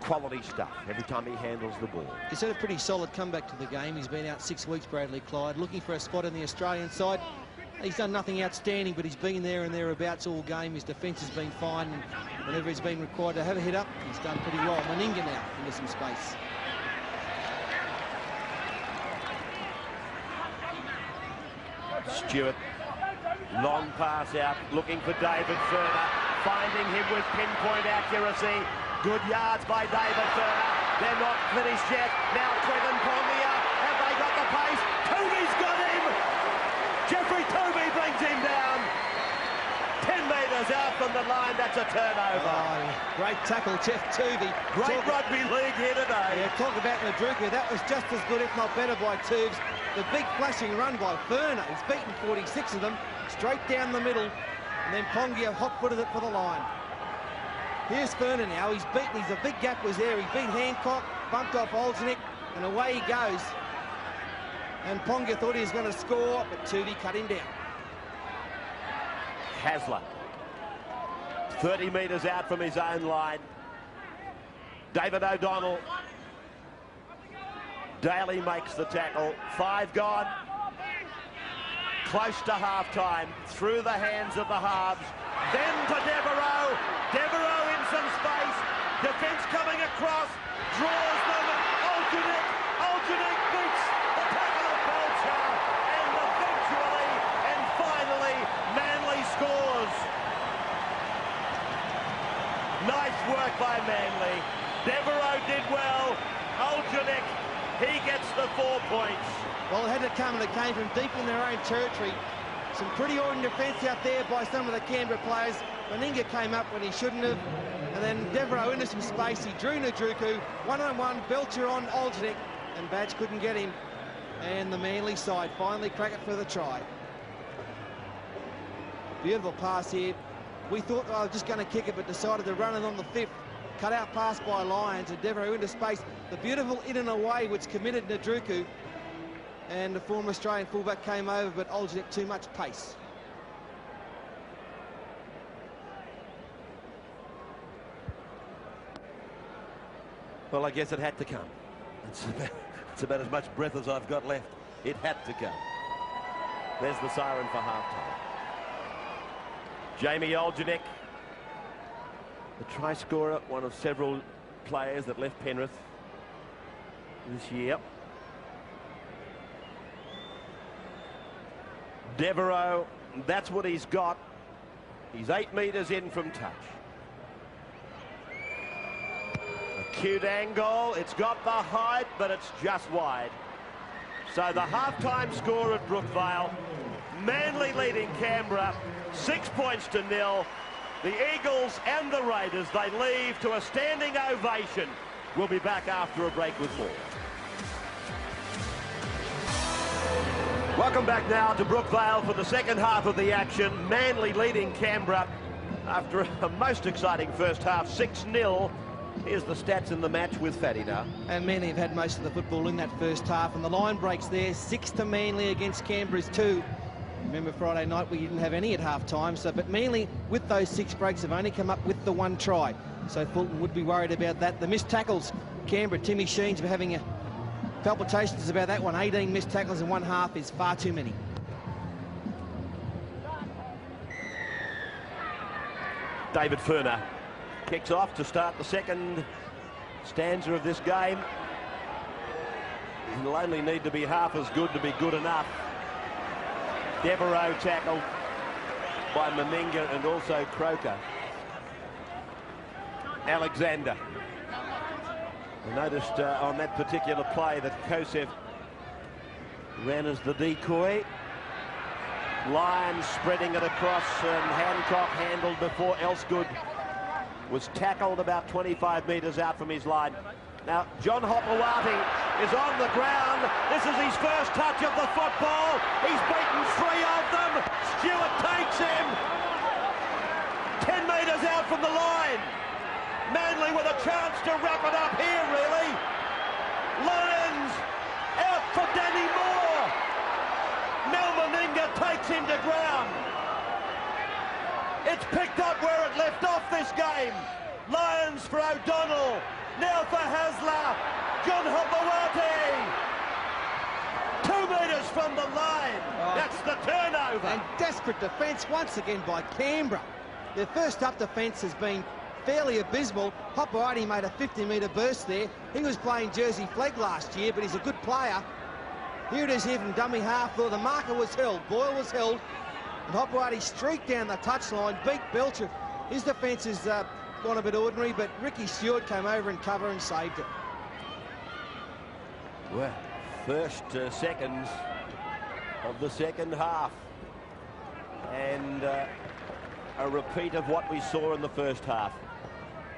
Quality stuff every time he handles the ball. He's had a pretty solid comeback to the game. He's been out 6 weeks, Bradley Clyde, looking for a spot in the Australian side. He's done nothing outstanding, but he's been there and thereabouts all game. His defence has been fine, and whenever he's been required to have a hit up, he's done pretty well. Meninga now into some space. Stewart, long pass out, looking for David Furner, finding him with pinpoint accuracy. Good yards by David Furner. They're not finished yet. Now Quentin Pongia. Have they got the pace? Toomey's got him! Jeffrey Toomey brings him down. 10 metres out from the line, that's a turnover. Oh, great tackle, Jeff Toomey. Great rugby league here today. Yeah, talk about Nadruku. That was just as good, if not better, by Toobes. The big flashing run by Furner. He's beaten 46 of them, straight down the middle, and then Pongia hot-footed it for the line. Here's Furner now. He's beaten. A big gap was there. He beat Hancock, bumped off Olsenick, and away he goes. And Pongia thought he was going to score, but Toovey cut him down. Hasler, 30 metres out from his own line. David O'Donnell. Daly makes the tackle. 5 gone. Close to half-time. Through the hands of the halves. Then to Devereaux. Devereaux in some space. Defence coming across. Draws them. Olgenick beats the tackle of Belcher. And eventually, and finally, Manly scores. Nice work by Manly. Devereaux did well. Olgenick, he gets the 4 points. Well, it had to come, and it came from deep in their own territory. Some pretty ordinary defence out there by some of the Canberra players. Meninga came up when he shouldn't have. And then Devereaux into some space. He drew Nadruku. 1-on-1, Belcher on Olgenick, and Badge couldn't get him. And the Manly side finally crack it for the try. Beautiful pass here. We thought they were just going to kick it, but decided to run it on the 5th. Cut out pass by Lyons, and Devereaux into space. The beautiful in and away which committed Nadruku. And the former Australian fullback came over, but Olgenick too much pace. Well, I guess it had to come. It's about as much breath as I've got left. It had to come. There's the siren for halftime. Jamie Olgenick, the try scorer, one of several players that left Penrith this year. Devereaux, that's what he's got. He's 8 metres in from touch. Acute angle, it's got the height, but it's just wide. So the half-time score at Brookvale, Manly leading Canberra 6 points to 0. The Eagles and the Raiders, they leave to a standing ovation. We'll be back after a break with more. Welcome back now to Brookvale for the second half of the action. Manly leading Canberra after a most exciting first half, 6-0. Here's the stats in the match with Fatty now. And Manly have had most of the football in that first half, and the line breaks there. 6 to Manly against Canberra's 2. Remember Friday night we didn't have any at half-time, but Manly, with those 6 breaks, have only come up with the 1 try. So Fulton would be worried about that. The missed tackles, Canberra, Timmy Sheens were having palpitations about that one. 18 missed tackles in 1 half is far too many. David Furner kicks off to start the second stanza of this game. He'll only need to be half as good to be good enough. Devereaux tackled by Meninga and also Croker. Alexander. I noticed on that particular play that Kosef ran as the decoy. Lyons spreading it across, and Hancock handled before Elsgood was tackled about 25 metres out from his line. Now, John Hopewati is on the ground. This is his first touch of the football. He's beaten 3 of them. Stewart takes him. 10 metres out from the line. Manly with a chance to wrap it up here, really. Lyons out for Danny Moore. Mel Meninga takes him to ground. It's picked up where it left off this game. Lyons for O'Donnell. Now for Hasler. John Hopewati. 2 metres from the line. That's the turnover. And desperate defence once again by Canberra. Their first up defence has been fairly abysmal. Hopperati made a 50-metre burst there. He was playing Jersey flag last year, but he's a good player. Here it is here from dummy half. The marker was held. Boyle was held. And Hopperati streaked down the touchline, beat Belcher. His defence has gone a bit ordinary, but Ricky Stewart came over and cover and saved it. Well, first seconds of the second half. And a repeat of what we saw in the first half.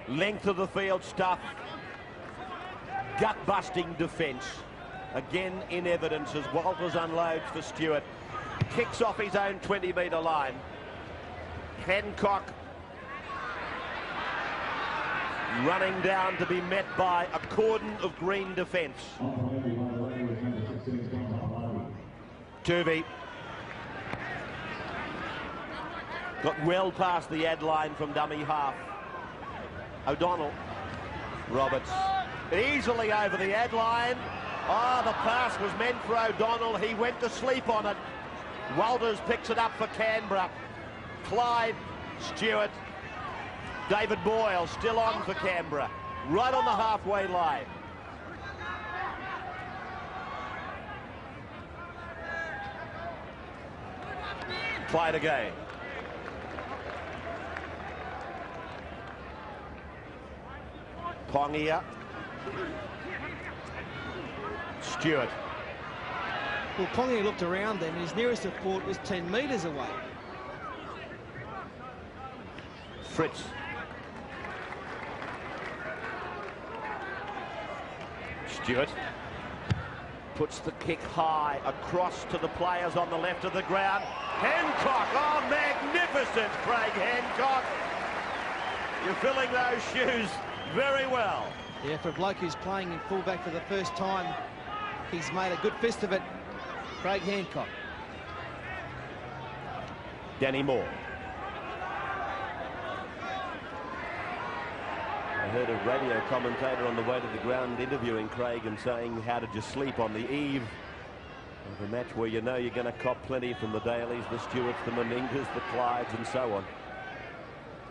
Length of the field stuff. Gut-busting defence. Again in evidence as Walters unloads for Stewart. Kicks off his own 20-metre line. Hancock running down to be met by a cordon of green defence. Tuvey got well past the ad line from dummy half. O'Donnell. Roberts easily over the ad line. The pass was meant for O'Donnell. He went to sleep on it. Walters picks it up for Canberra. Clyde, Stewart, David Boyle still on for Canberra. Right on the halfway line. Clyde again. Pongia. Stewart. Well, Pongia looked around then. His nearest of port was 10 metres away. Fritz. Stewart puts the kick high across to the players on the left of the ground. Hancock, magnificent, Craig Hancock. You're filling those shoes very well. Yeah, for a bloke who's playing in fullback for the first time, he's made a good fist of it. Craig Hancock. Danny Moore. I heard a radio commentator on the way to the ground interviewing Craig and saying, how did you sleep on the eve of a match where you know you're going to cop plenty from the Dailies, the Stewarts, the Meningas, the Clydes and so on.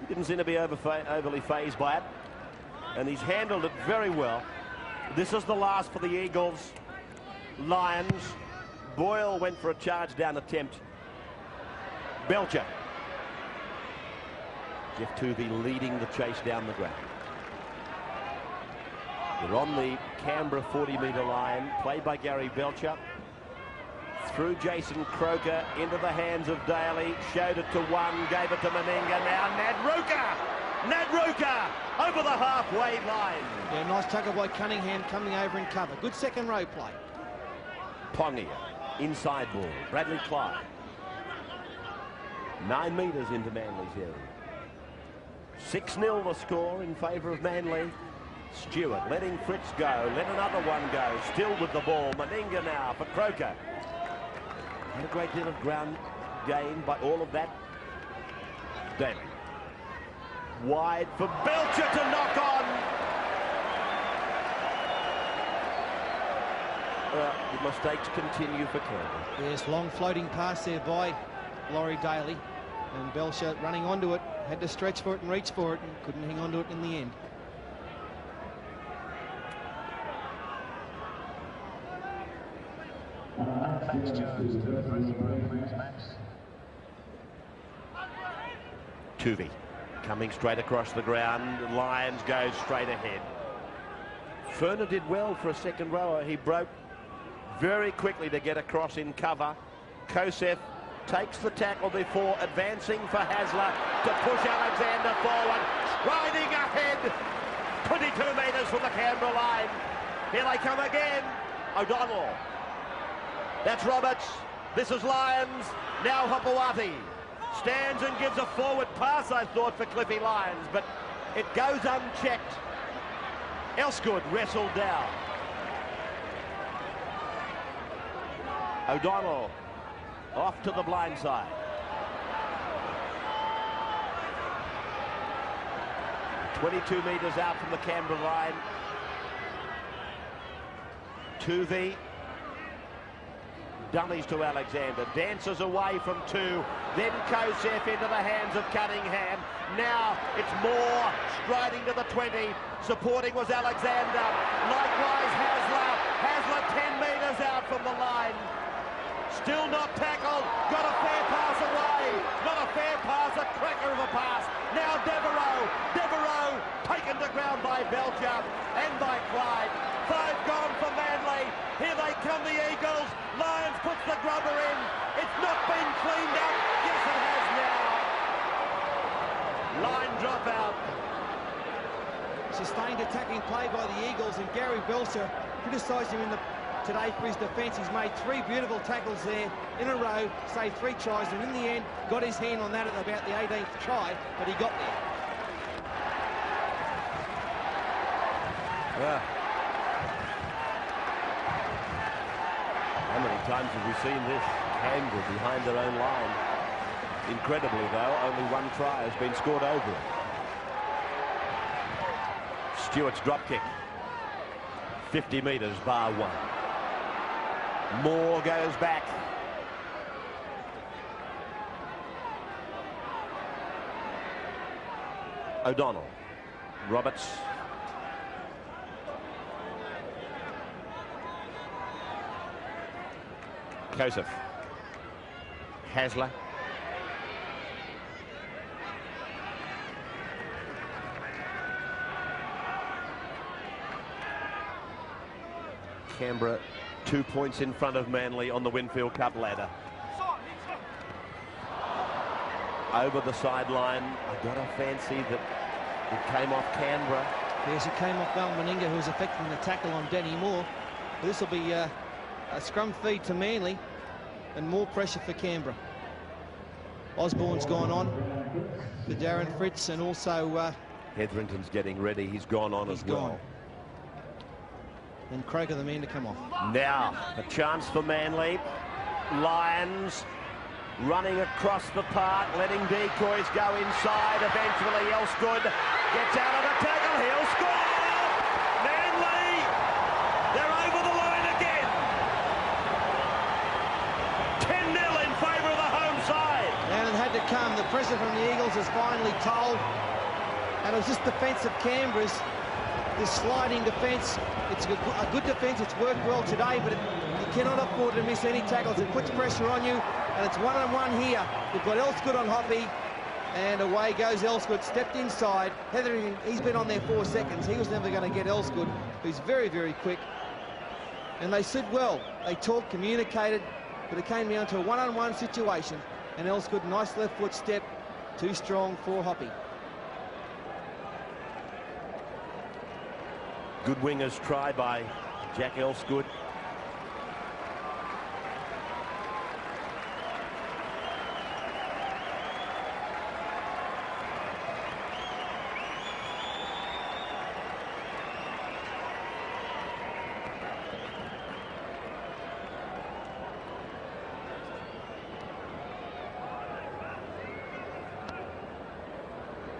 He didn't seem to be overly phased by it, and he's handled it very well. This is the last for the Eagles. Lions. Boyle went for a charge down attempt. Belcher. Jeff Tuvey leading the chase down the ground. They're on the Canberra 40-metre line, played by Gary Belcher. Through Jason Croker into the hands of Daly. Showed it to one, gave it to Meninga. Now Nadruka over the halfway line. Yeah, nice tackle by Cunningham coming over in cover. Good second row play. Pongia, inside ball. Bradley Clyde. 9 metres into Manly's area. 6-0 the score in favour of Manly. Stewart letting Fritz go, let another one go, still with the ball. Meninga now for Croker. Not a great deal of ground gain by all of that. Daly. Wide for Belcher to knock on. The mistakes continue for Canberra. Yes, long floating pass there by Laurie Daly. And Belcher running onto it, had to stretch for it and reach for it and couldn't hang on to it in the end. Tuvey coming straight across the ground. Lions goes straight ahead. Ferner did well for a second rower. He broke very quickly to get across in cover. Kosef takes the tackle before advancing for Hasler to push Alexander forward. Riding ahead. 22 metres from the Canberra line. Here they come again. O'Donnell. That's Roberts. This is Lyons. Now Hopewati stands and gives a forward pass, I thought, for Cliffy Lyons, but it goes unchecked. Elsgood wrestled down. O'Donnell off to the blind side. .22 metres out from the Canberra line. Tuvey Dummies to Alexander, dances away from 2, then Kosef into the hands of Cunningham. Now it's Moore striding to the 20, supporting was Alexander. Likewise Hasler 10 metres out from the line. Still not tackled, got a fair pass away. Not a fair pass, a cracker of a pass. Now Devereaux taken to ground by Belcher and by Clyde. 5 gone for Manly. Here they come, the Eagles. Lyons puts the grubber in. It's not been cleaned up. Yes, it has now. Line drop out. Sustained attacking play by the Eagles, and Gary Belcher criticised him today for his defence. He's made 3 beautiful tackles there in a row, saved 3 tries, and in the end got his hand on that at about the 18th try, but he got there. Yeah. How many times have we seen this angle behind their own line? Incredibly, though, only 1 try has been scored over it. Stewart's drop kick. 50 metres, bar 1. Moore goes back. O'Donnell. Roberts. Kosef. Hasler. Canberra 2 points in front of Manly on the Winfield Cup ladder. Over the sideline. I've got a fancy that it came off Canberra. Yes, it came off Val Meninga, who was effecting the tackle on Danny Moore. This will be a scrum feed to Manly and more pressure for Canberra. Osborne's gone on for Darren Fritz, and also Hetherington's getting ready. He's gone on as well. And Craig are the man to come off. Now a chance for Manly. Lyons running across the park, letting decoys go inside. Eventually Elstood gets out of the tackle. He'll score! Manly, they're over the line again. 10-0 in favour of the home side. And it had to come. The pressure from the Eagles is finally told. And it was just defence of Canberra's. This sliding defence, it's a good defence. It's worked well today, but you cannot afford to miss any tackles. It puts pressure on you, and it's 1-on-1 here. We've got Elstood on Hoppy, and away goes Elstood. Stepped inside. Hetherington, he's been on there 4 seconds. He was never going to get Elstood, who's very, very quick. And they stood well. They talked, communicated, but it came down to a 1-on-1 situation. And Elstood, nice left foot step, too strong for Hoppy. Good wingers try by Jack Elstood.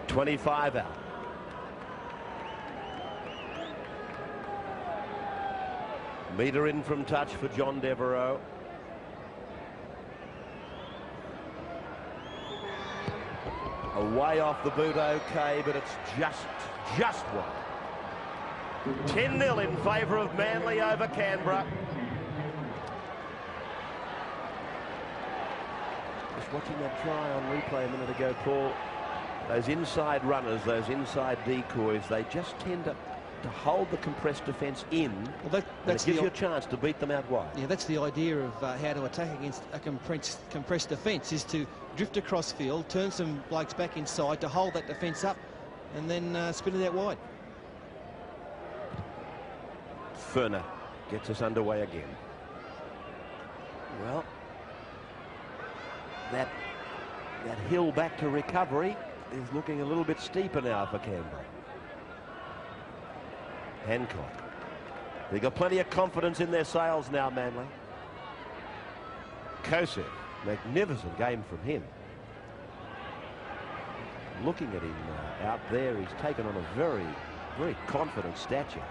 .25 out. Metre in from touch for John Devereaux. Away off the boot, okay, but it's just one. 10-0 in favour of Manly over Canberra. Just watching that try on replay a minute ago, Paul. Those inside runners, those inside decoys, they just tend to hold the compressed defence in. Well, that gives you a chance to beat them out wide. Yeah, that's the idea of how to attack against a compressed defence, is to drift across field, turn some blokes back inside to hold that defence up, and then spin it out wide. Ferner gets us underway again. Well, that hill back to recovery is looking a little bit steeper now for Canberra. Hancock. They've got plenty of confidence in their sails now, Manly. Kosef, magnificent game from him. Looking at him out there, he's taken on a very, very confident stature.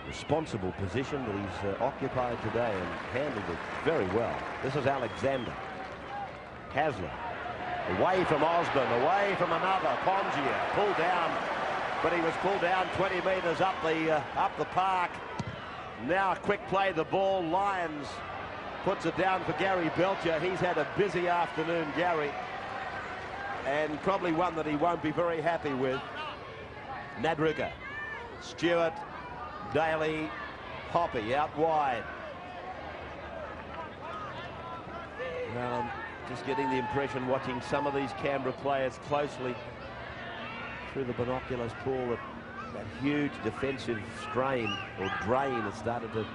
responsible position that he's occupied today and handled it very well. This is Alexander. Hasler away from Osborne, away from another. Pongia pulled down, but he was pulled down 20 metres up the park. Now a quick play, the ball. Lyons puts it down for Gary Belcher. He's had a busy afternoon, Gary, and probably one that he won't be very happy with. Nadruga, Stewart, Daly, Hoppy out wide. Well, I'm just getting the impression, watching some of these Canberra players closely through the binoculars, Paul, that huge defensive strain or drain has started to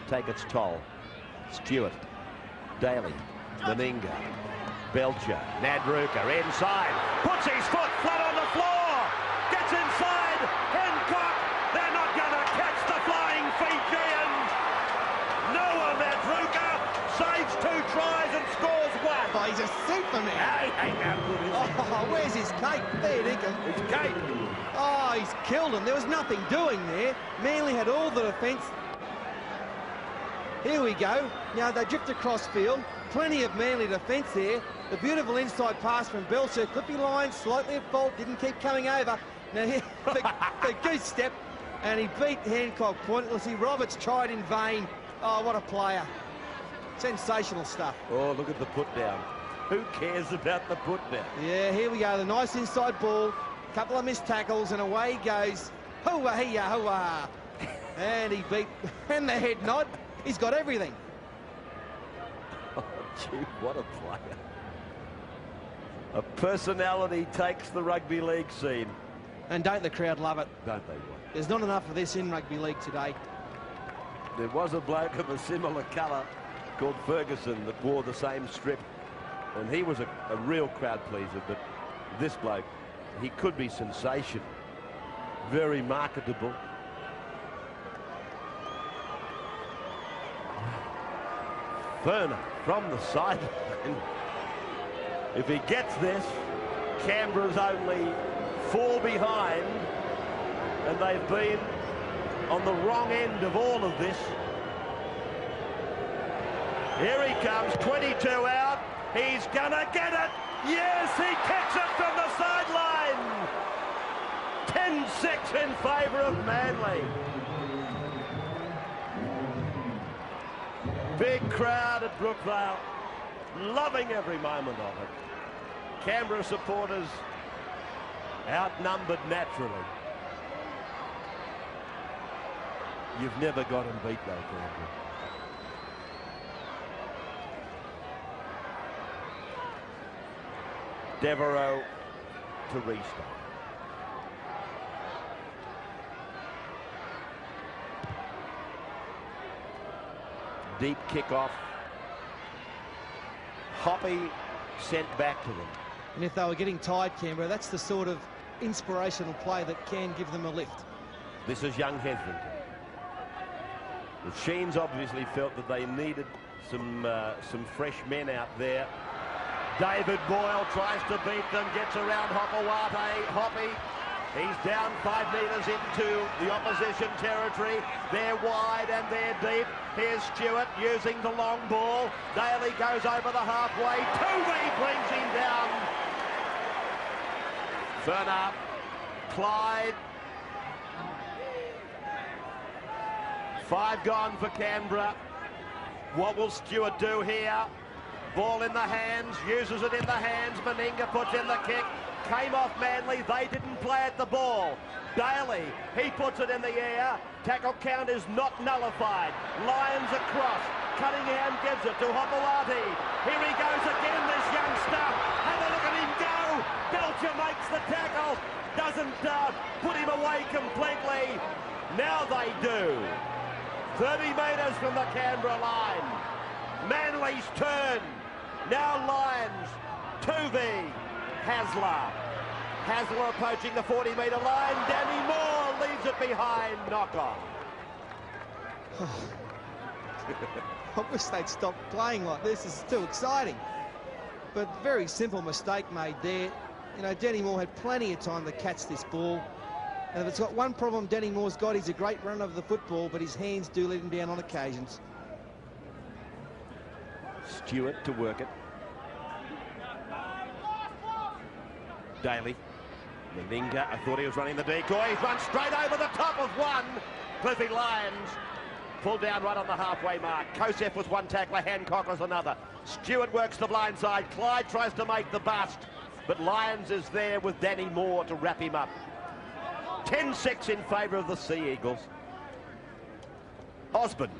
take its toll. Stewart, Daly, Meninga, Belcher, Nadruga inside, puts his foot flat on the floor, gets inside, Hancock, they're not going to catch the flying Fijian. Noah Nadruga saves 2 tries and scores 1. Oh, he's a superman. Oh, where's his cake? There, Dinkum. His cake. Oh, he's killed him. There was nothing doing there. Manly had all the defence. Here we go. Now they drift across field. Plenty of Manly defence there. The beautiful inside pass from Belcher. Clippy line, slightly at fault, didn't keep coming over. Now here, the goose step, and he beat Hancock pointlessly. Roberts tried in vain. Oh, what a player. Sensational stuff. Oh, look at the put down. Who cares about the put down? Yeah, here we go. The nice inside ball. Couple of missed tackles, and away he goes. Hoo-wah-hee-ya, hoo-wah. And he beat, and the head nod. He's got everything. Oh, gee, what a player. A personality takes the rugby league scene. And don't the crowd love it? Don't they? There's not enough of this in rugby league today. There was a bloke of a similar colour called Ferguson that wore the same strip, and he was a real crowd pleaser, but this bloke, he could be sensation. Very marketable. Ferner from the sideline. If he gets this, Canberra's only 4 behind, and they've been on the wrong end of all of this. Here he comes, 22 out. He's gonna get it. Yes, he kicks it from the sideline. 10-6 in favour of Manly. Big crowd at Brookvale, loving every moment of it. Canberra supporters outnumbered naturally. You've never got him beat though, Canberra. Devereaux to restart. Deep kickoff. Hoppy sent back to them. And if they were getting tired, Canberra, that's the sort of inspirational play that can give them a lift. This is young Hetherington. The Sheens obviously felt that they needed some fresh men out there. David Boyle tries to beat them, gets around Hoppy. He's down 5 metres into the opposition territory. They're wide and they're deep. Here's Stewart using the long ball. Daly goes over the halfway. Tuvey brings him down. Ferner, Clyde. 5 gone for Canberra. What will Stewart do here? Ball in the hands, uses it in the hands. Meninga puts in the kick. Came off Manly, they didn't play at the ball. Daly, he puts it in the air. Tackle count is not nullified. Lyons across. Cunningham gives it to Hopewati. Here he goes again, this youngster. Have a look at him go. Belcher makes the tackle. Doesn't put him away completely. Now they do. 30 metres from the Canberra line. Manly's turn. Now Lyons. Tuvey. Hasler. Hasler approaching the 40-metre line. Danny Moore leaves it behind. Knock off. I wish they'd stop playing like this. It's too exciting. But very simple mistake made there. You know, Danny Moore had plenty of time to catch this ball. And if it's got one problem Danny Moore's got, he's a great runner of the football, but his hands do let him down on occasions. Stewart to work it. Daly. Meninga, I thought he was running the decoy. He's run straight over the top of one. Cliffy Lyons pulled down right on the halfway mark. Kosef was one tackler, Hancock was another. Stewart works the blind side. Clyde tries to make the bust, but Lyons is there with Danny Moore to wrap him up. 10-6 in favour of the Sea Eagles. Osborne,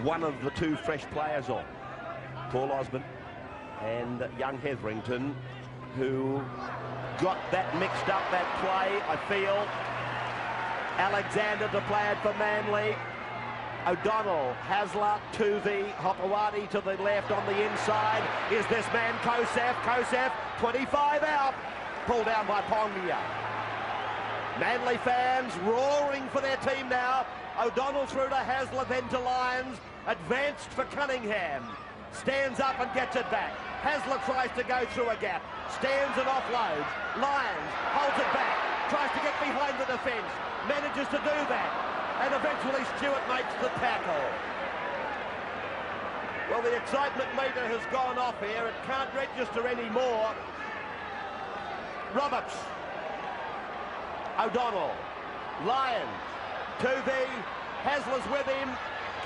one of the two fresh players on. Paul Osborne and young Hetherington, who got that mixed up, that play, I feel. Alexander to play it for Manly. O'Donnell, Hasler, Tuvey, Hopewadi to the left on the inside. Is this man Kosef? Kosef, 25 out. Pulled down by Pongia. Manly fans roaring for their team now. O'Donnell through to Hasler, then to Lyons. Advanced for Cunningham. Stands up and gets it back. Hasler tries to go through a gap. Stands and offloads. Lyons holds it back. Tries to get behind the defence. Manages to do that. And eventually Stewart makes the tackle. Well, the excitement meter has gone off here. It can't register anymore. Roberts. O'Donnell. Lyons. Tuvey. Hasler's with him.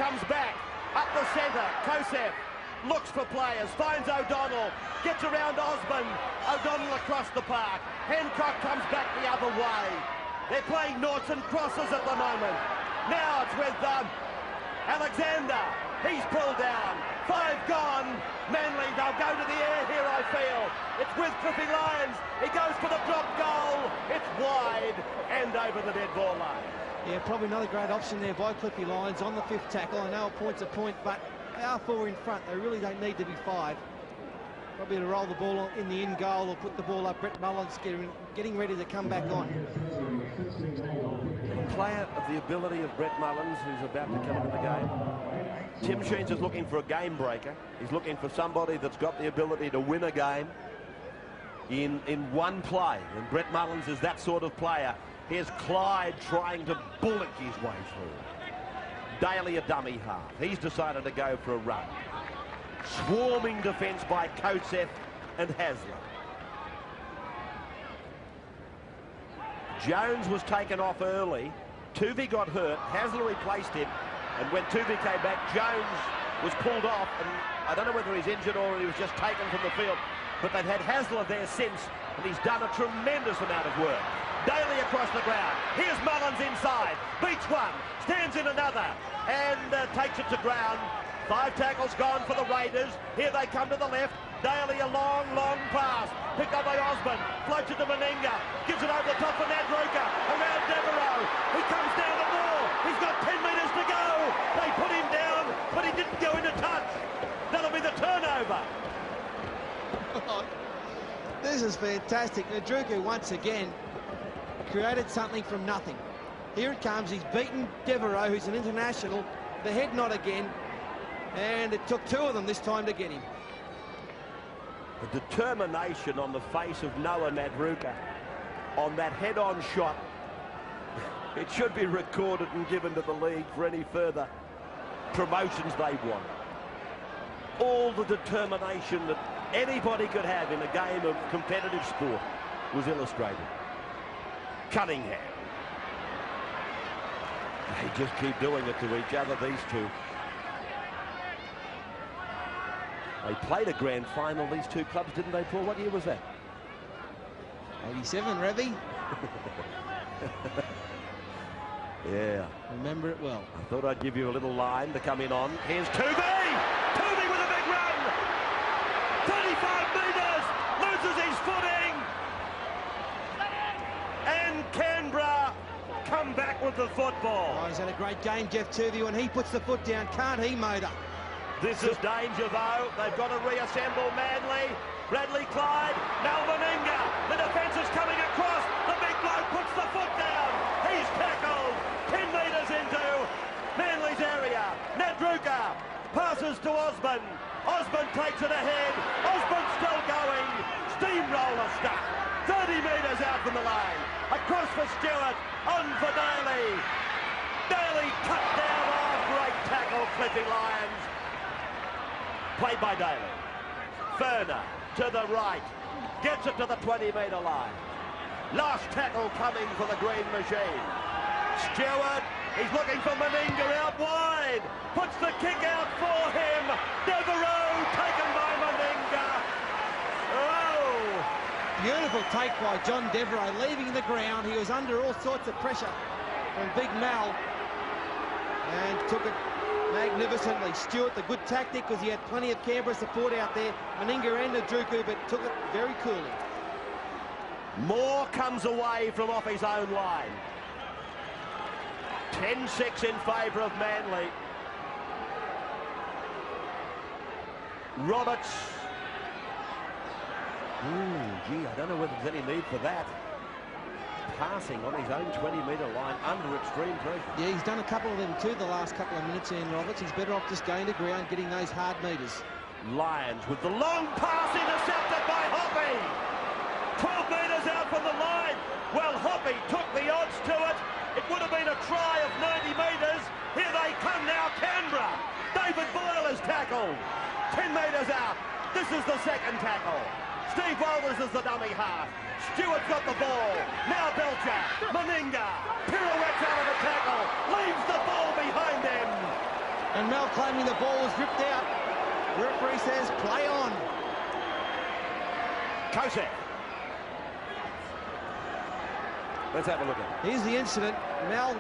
Comes back. Up the centre. Kosef. Looks for players. Finds O'Donnell. Gets around Osborne. O'Donnell across the park. Hancock comes back the other way. They're playing noughts and crosses at the moment. Now it's with Alexander. He's pulled down. 5 gone. Manly, they'll go to the air here, I feel. It's with Cliffy Lyons. He goes for the drop goal. It's wide and over the dead ball line. Yeah, probably not a great option there by Cliffy Lyons on the 5th tackle. I know a point's a point, but they are 4 in front. They really don't need to be 5. Probably to roll the ball in the in goal or put the ball up. Brett Mullins getting ready to come back on. A player of the ability of Brett Mullins, who's about to come into the game. Tim Sheens is looking for a game breaker. He's looking for somebody that's got the ability to win a game in one play. And Brett Mullins is that sort of player. Here's Clyde trying to bullock his way through. Daly a dummy half. He's decided to go for a run. Swarming defence by Kosef and Hasler. Jones was taken off early. Tuvey got hurt. Hasler replaced him. And when Tuvey came back, Jones was pulled off. And I don't know whether he's injured or he was just taken from the field. But they've had Hasler there since. And he's done a tremendous amount of work. Daly across the ground. Here's Mullins inside. Beats one. Stands in another. And takes it to ground. 5 tackles gone for the Raiders. Here they come to the left. Daly a long, long pass. Picked up by Osborne. Floats it to Meninga. Gives it over the top for Nadruka. Around Devereaux. He comes down the ball. He's got 10 metres to go. They put him down, but he didn't go into touch. That'll be the turnover. This is fantastic. Nadruka once again created something from nothing. Here it comes. He's beaten Devereaux, who's an international. The head nod again. And it took 2 of them this time to get him. The determination on the face of Noah Nadruka on that head-on shot. It should be recorded and given to the league for any further promotions they want. All the determination that anybody could have in a game of competitive sport was illustrated. Cunningham. They just keep doing it to each other, these two. They played a grand final, these two clubs, didn't they, Paul? What year was that? 87, Revy. Yeah. Remember it well. I thought I'd give you a little line to come in on. Here's Tuvey! Tuvey with a big run! 35 metres! Loses his footing! And Canberra come back with the football. Oh, he's had a great game, Jeff Tuvey. When he puts the foot down, can't he, Motor? This is danger, though. They've got to reassemble Manly. Bradley Clyde, Meninga. The defence is coming across. The big bloke puts the foot down. He's tackled. 10 metres into Manly's area. Nadruka passes to Osborne. Osborne takes it ahead. Osborne still going. Steamroller stuck. 30 metres out from the line. Across for Stewart. On for Daly. Daly cut down. Oh, great tackle, Cliffy Lyons. Played by Daly. Ferner to the right. Gets it to the 20-metre line. Last tackle coming for the Green Machine. Stewart, he's looking for Meninga out wide. Puts the kick out for him. Devereaux taken by Meninga. Oh! Beautiful take by John Devereaux, leaving the ground. He was under all sorts of pressure from Big Mal and took it magnificently. Stewart, the good tactic, because he had plenty of Canberra support out there. Meninga and Nadruku, but took it very coolly. Moore comes away from off his own line. 10-6 in favour of Manly. Roberts. Gee, I don't know whether there's any need for that. Passing on his own 20-metre line under extreme pressure. Yeah, he's done a couple of them too the last couple of minutes, Ian Roberts. He's better off just going to ground, getting those hard metres. Lyons with the long pass intercepted by Hoppy. 12 metres out from the line. Well, Hoppy took the odds to it. It would have been a try of 90 metres. Here they come now, Canberra. David Boyle is tackled. 10 metres out. This is the second tackle. Steve Walters is the dummy half. Stewart's got the ball. Now Belcher. Meninga. Pirouettes out of the tackle. Leaves the ball behind him. And Mel claiming the ball was ripped out. The referee says, play on. Kosek. Let's have a look at it. Here's the incident. Mel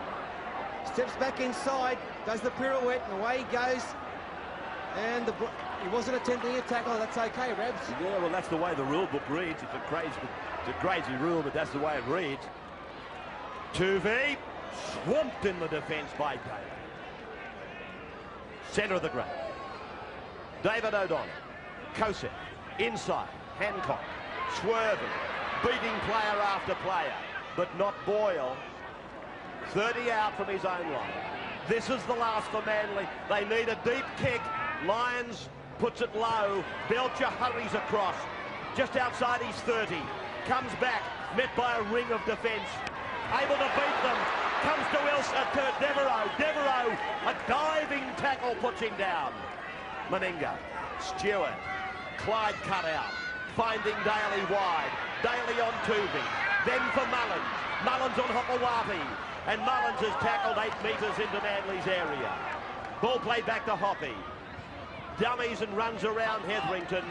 steps back inside, does the pirouette, and away he goes. And he wasn't attempting a tackle. That's okay, Rebs. Yeah, well, that's the way the rule book reads. It's a crazy rule, but that's the way it reads. Tuvey swamped in the defence by Daly. Centre of the ground. David O'Donnell. Kosek. Inside. Hancock. Swerving. Beating player after player. But not Boyle. 30 out from his own line. This is the last for Manly. They need a deep kick. Lyons puts it low. Belcher hurries across. Just outside his 30. Comes back. Met by a ring of defence. Able to beat them. Comes to Devereaux. Devereaux, a diving tackle, puts him down. Meninga. Stewart. Clyde cut out. Finding Daly wide. Daly on Tuvey. Then for Mullins. Mullins on Hopewati. And Mullins has tackled 8 metres into Manly's area. Ball played back to Hoppy. Dummies and runs around Hetherington.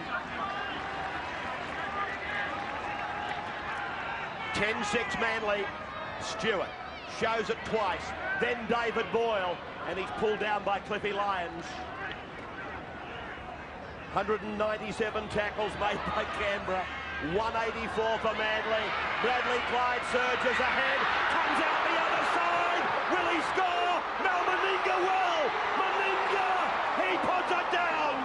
10-6 Manly. Stewart shows it twice. Then David Boyle. And he's pulled down by Cliffy Lyons. 197 tackles made by Canberra. 184 for Manly. Bradley Clyde surges ahead. Comes out the other side. Will he score? No, Meninga will. Meninga. He puts it down.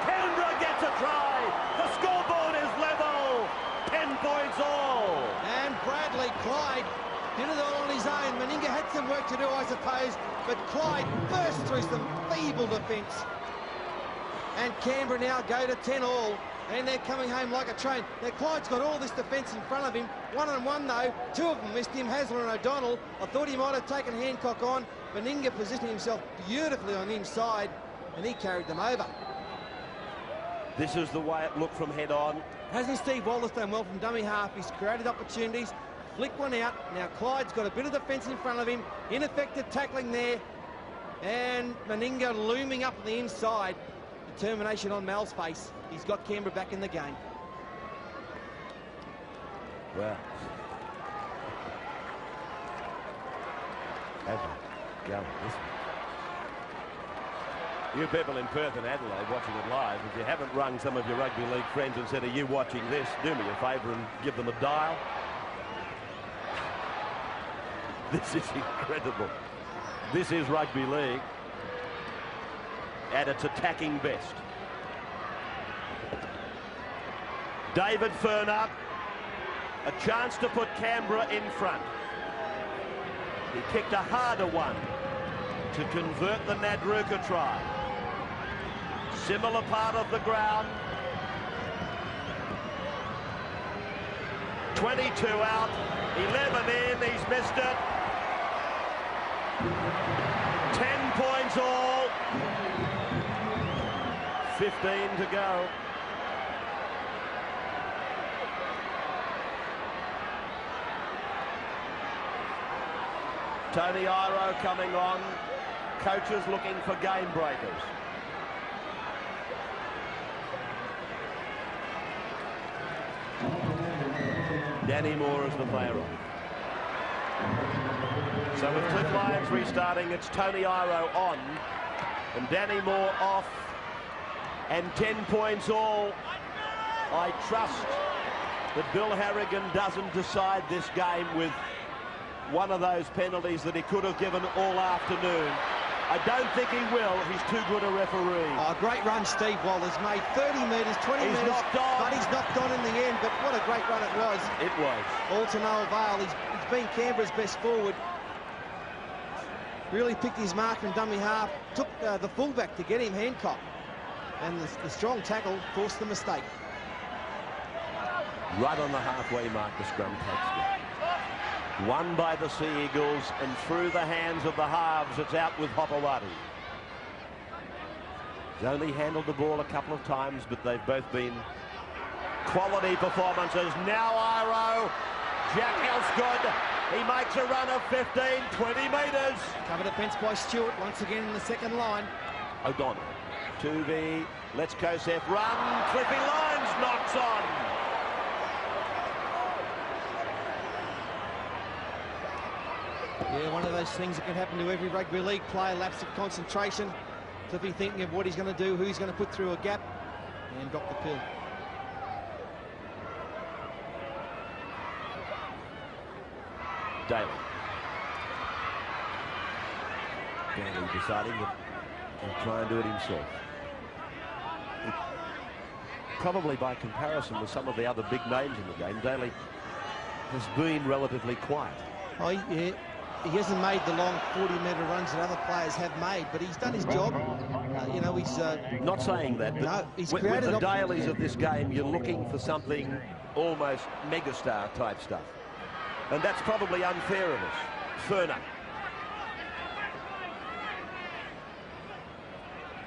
Canberra gets a try. The scoreboard is level. 10 points all. And Bradley Clyde did it all on his own. Meninga had some work to do, I suppose, but Clyde burst through some feeble defence. And Canberra now go to 10 all. And they're coming home like a train. Now, Clyde's got all this defence in front of him. 1-on-1, though. 2 of them missed him, Hasler and O'Donnell. I thought he might have taken Hancock on. Meninga positioning himself beautifully on the inside, and he carried them over. This is the way it looked from head on. Hasn't Steve Walters done well from dummy half? He's created opportunities, flicked one out. Now, Clyde's got a bit of defence in front of him. Ineffective tackling there. And Meninga looming up on the inside. Determination on Mal's face. He's got Canberra back in the game. Well, you people in Perth and Adelaide watching it live, if you haven't rung some of your rugby league friends and said, are you watching this? Do me a favour and give them a dial. This is incredible. This is rugby league at its attacking best. David Ferner, a chance to put Canberra in front. He kicked a harder one to convert the Nadruka try. Similar part of the ground. 22 out, 11 in, he's missed it. 10 points all. 15 to go. Tony Iro coming on. Coaches looking for game breakers. Danny Moore is the player on. So with Cliff Lyons restarting, it's Tony Iro on and Danny Moore off, and 10 points all. I trust that Bill Harrigan doesn't decide this game with one of those penalties that he could have given all afternoon. I don't think he will. He's too good a referee. Oh, great run, Steve Walters made 30 metres, 20 he's metres, knocked on. but he's knocked on in the end. But what a great run it was. It was. All to no avail. He's been Canberra's best forward. Really picked his mark from dummy half. Took the fullback to get him Hancock. And the strong tackle forced the mistake. Right on the halfway mark, the scrum takes it. Won by the Sea Eagles, and through the hands of the halves, it's out with Hopewadi. He's only handled the ball a couple of times, but they've both been quality performances. Now Iro, Jack Elfgood, he makes a run of 15, 20 metres. Covered at fence by Stewart once again in the second line. O'Donnell, 2v, let's go Seth, run, Cliffy Lyons knocks on. Yeah, one of those things that can happen to every rugby league player, lapse of concentration. Cliffy thinking of what he's going to do, who he's going to put through a gap, and drop the pill. Daly. Daly deciding that he'll try and do it himself. Probably by comparison with some of the other big names in the game, Daly has been relatively quiet. Oh, yeah. He hasn't made the long 40-metre runs that other players have made, but he's done his job. You know, he's... Not saying that, but no, he's with created... the Dailies of this game, you're looking for something almost megastar type stuff. And that's probably unfair of us. Furner.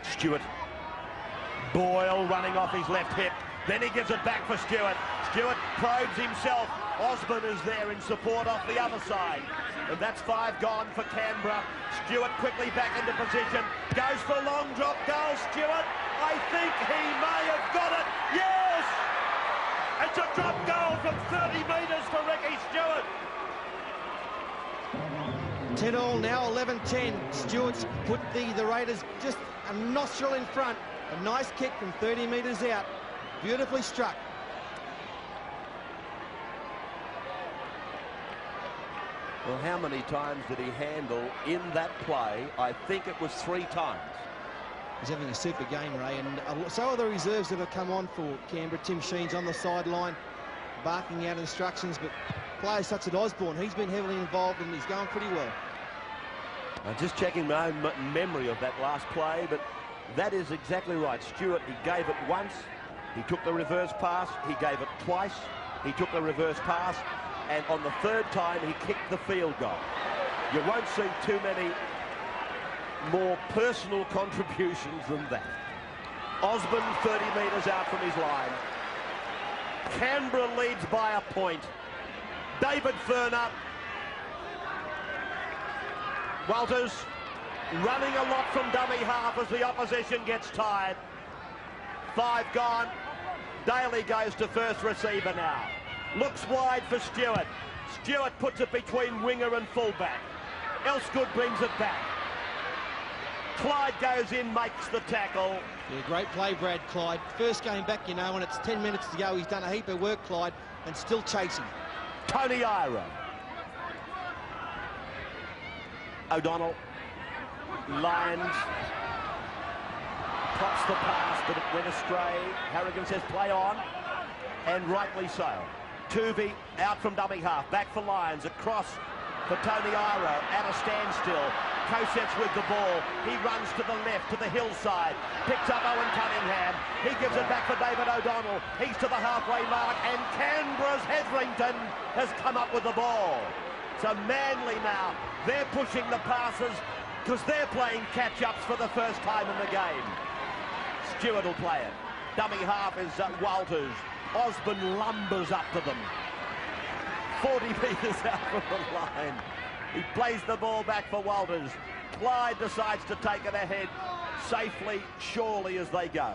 Stewart. Boyle running off his left hip. Then he gives it back for Stewart. Stewart probes himself. Osborne is there in support off the other side. And that's 5 gone for Canberra. Stewart quickly back into position. Goes for a long drop goal. Stewart, I think he may have got it. Yes! It's a drop goal from 30 metres for Ricky Stewart. 10-all now, 11-10. Stewart's put the Raiders just a nostril in front. A nice kick from 30 metres out. Beautifully struck. Well, how many times did he handle in that play? I think it was 3 times. He's having a super game, Ray, and so are the reserves that have come on for Canberra. Tim Sheen's on the sideline, barking out instructions, but players such as Osborne, he's been heavily involved and he's going pretty well. I'm just checking my own memory of that last play, but that is exactly right. Stewart, he gave it once, he took the reverse pass, he gave it twice, he took the reverse pass, and on the 3rd time, he kicked the field goal. You won't see too many more personal contributions than that. Osborne 30 metres out from his line. Canberra leads by a point. David Furner. Walters running a lot from dummy half as the opposition gets tired. 5 gone. Daly goes to first receiver now. Looks wide for Stewart. Stewart puts it between winger and fullback. Elfgood brings it back. Clyde goes in, makes the tackle. Yeah, great play, Brad Clyde. First game back, you know, and it's 10 minutes to go. He's done a heap of work, Clyde, and still chasing. Tony Iro. O'Donnell. Lyons. Pops the pass, but it went astray. Harrigan says play on, and rightly so. Tuvey out from dummy half, back for Lyons, across for Tony Iro, at a standstill. Cosette's with the ball. He runs to the left, to the hillside. Picks up Owen Cunningham. He gives it back for David O'Donnell. He's to the halfway mark, and Canberra's Hetherington has come up with the ball. So Manly now, they're pushing the passes because they're playing catch-ups for the first time in the game. Stewart will play it. Dummy half is Walters. Osborne lumbers up to them. 40 metres out from the line. He plays the ball back for Walters. Clyde decides to take it ahead safely, surely as they go.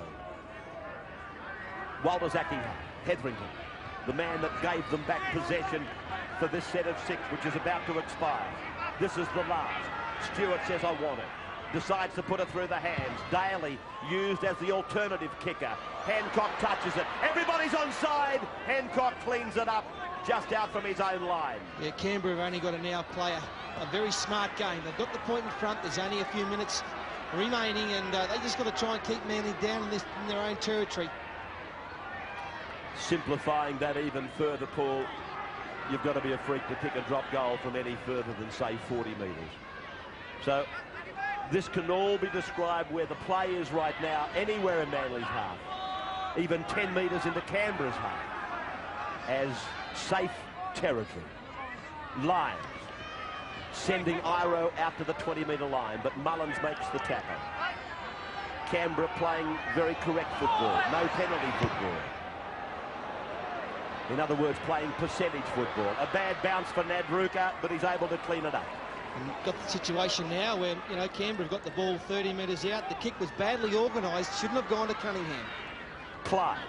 Walters acting Hetherington, the man that gave them back possession for this set of 6, which is about to expire. This is the last. Stewart says, I want it. Decides to put it through the hands. Daly used as the alternative kicker. Hancock touches it. Everybody's onside. Hancock cleans it up just out from his own line. Yeah, Canberra have only got to now play a very smart game. They've got the point in front. There's only a few minutes remaining, and they just got to try and keep Manly down in their own territory. Simplifying that even further, Paul, you've got to be a freak to kick a drop goal from any further than, say, 40 metres. So this can all be described where the play is right now, anywhere in Manly's half, even 10 metres into Canberra's half, as safe territory. Lyons sending Iro out to the 20-metre line, but Mullins makes the tackle. Canberra playing very correct football, no penalty football. In other words, playing percentage football. A bad bounce for Nadruka, but he's able to clean it up. And got the situation now where, you know, Canberra have got the ball 30 metres out. The kick was badly organised, shouldn't have gone to Cunningham. Clyde.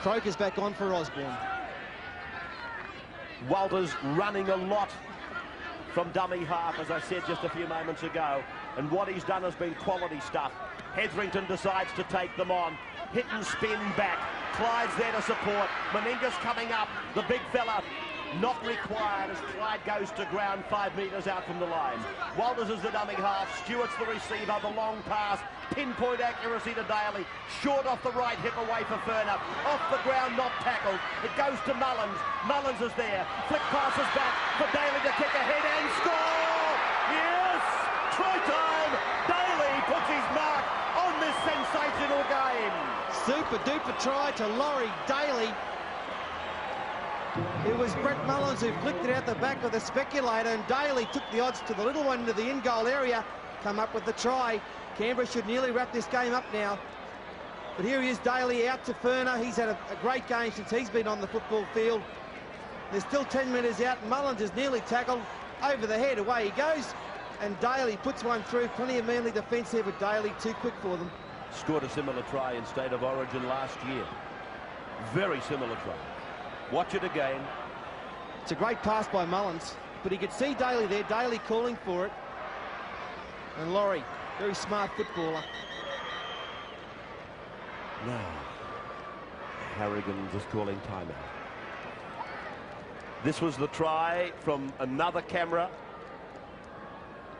Croker's back on for Osborne. Walters running a lot from dummy half, as I said just a few moments ago. And what he's done has been quality stuff. Hetherington decides to take them on. Hit and spin back. Clyde's there to support. Meninga's coming up. The big fella not required as Clyde goes to ground 5 metres out from the line. Walters is the dummy half. Stewart's the receiver. The long pass. Pinpoint accuracy to Daly. Short off the right hip away for Furner. Off the ground, not tackled. It goes to Mullins. Mullins is there. Flick passes back for Daly to kick ahead and score! Yes! Try time! Daly puts his mark on this sensational game. Super duper try to Laurie Daly. It was Brett Mullins who flicked it out the back of the speculator, and Daly took the odds to the little one into the in-goal area, come up with the try. Canberra should nearly wrap this game up now. But here he is, Daly out to Furner. He's had a great game since he's been on the football field. There's still 10 metres out. Mullins is nearly tackled. Over the head, away he goes. And Daly puts one through. Plenty of Manly defence here, but Daly too quick for them. Scored a similar try in State of Origin last year. Very similar try. Watch it again. It's a great pass by Mullins, but he could see Daly there. Daly calling for it. And Laurie, very smart footballer. Now, Harrigan just calling timeout. This was the try from another camera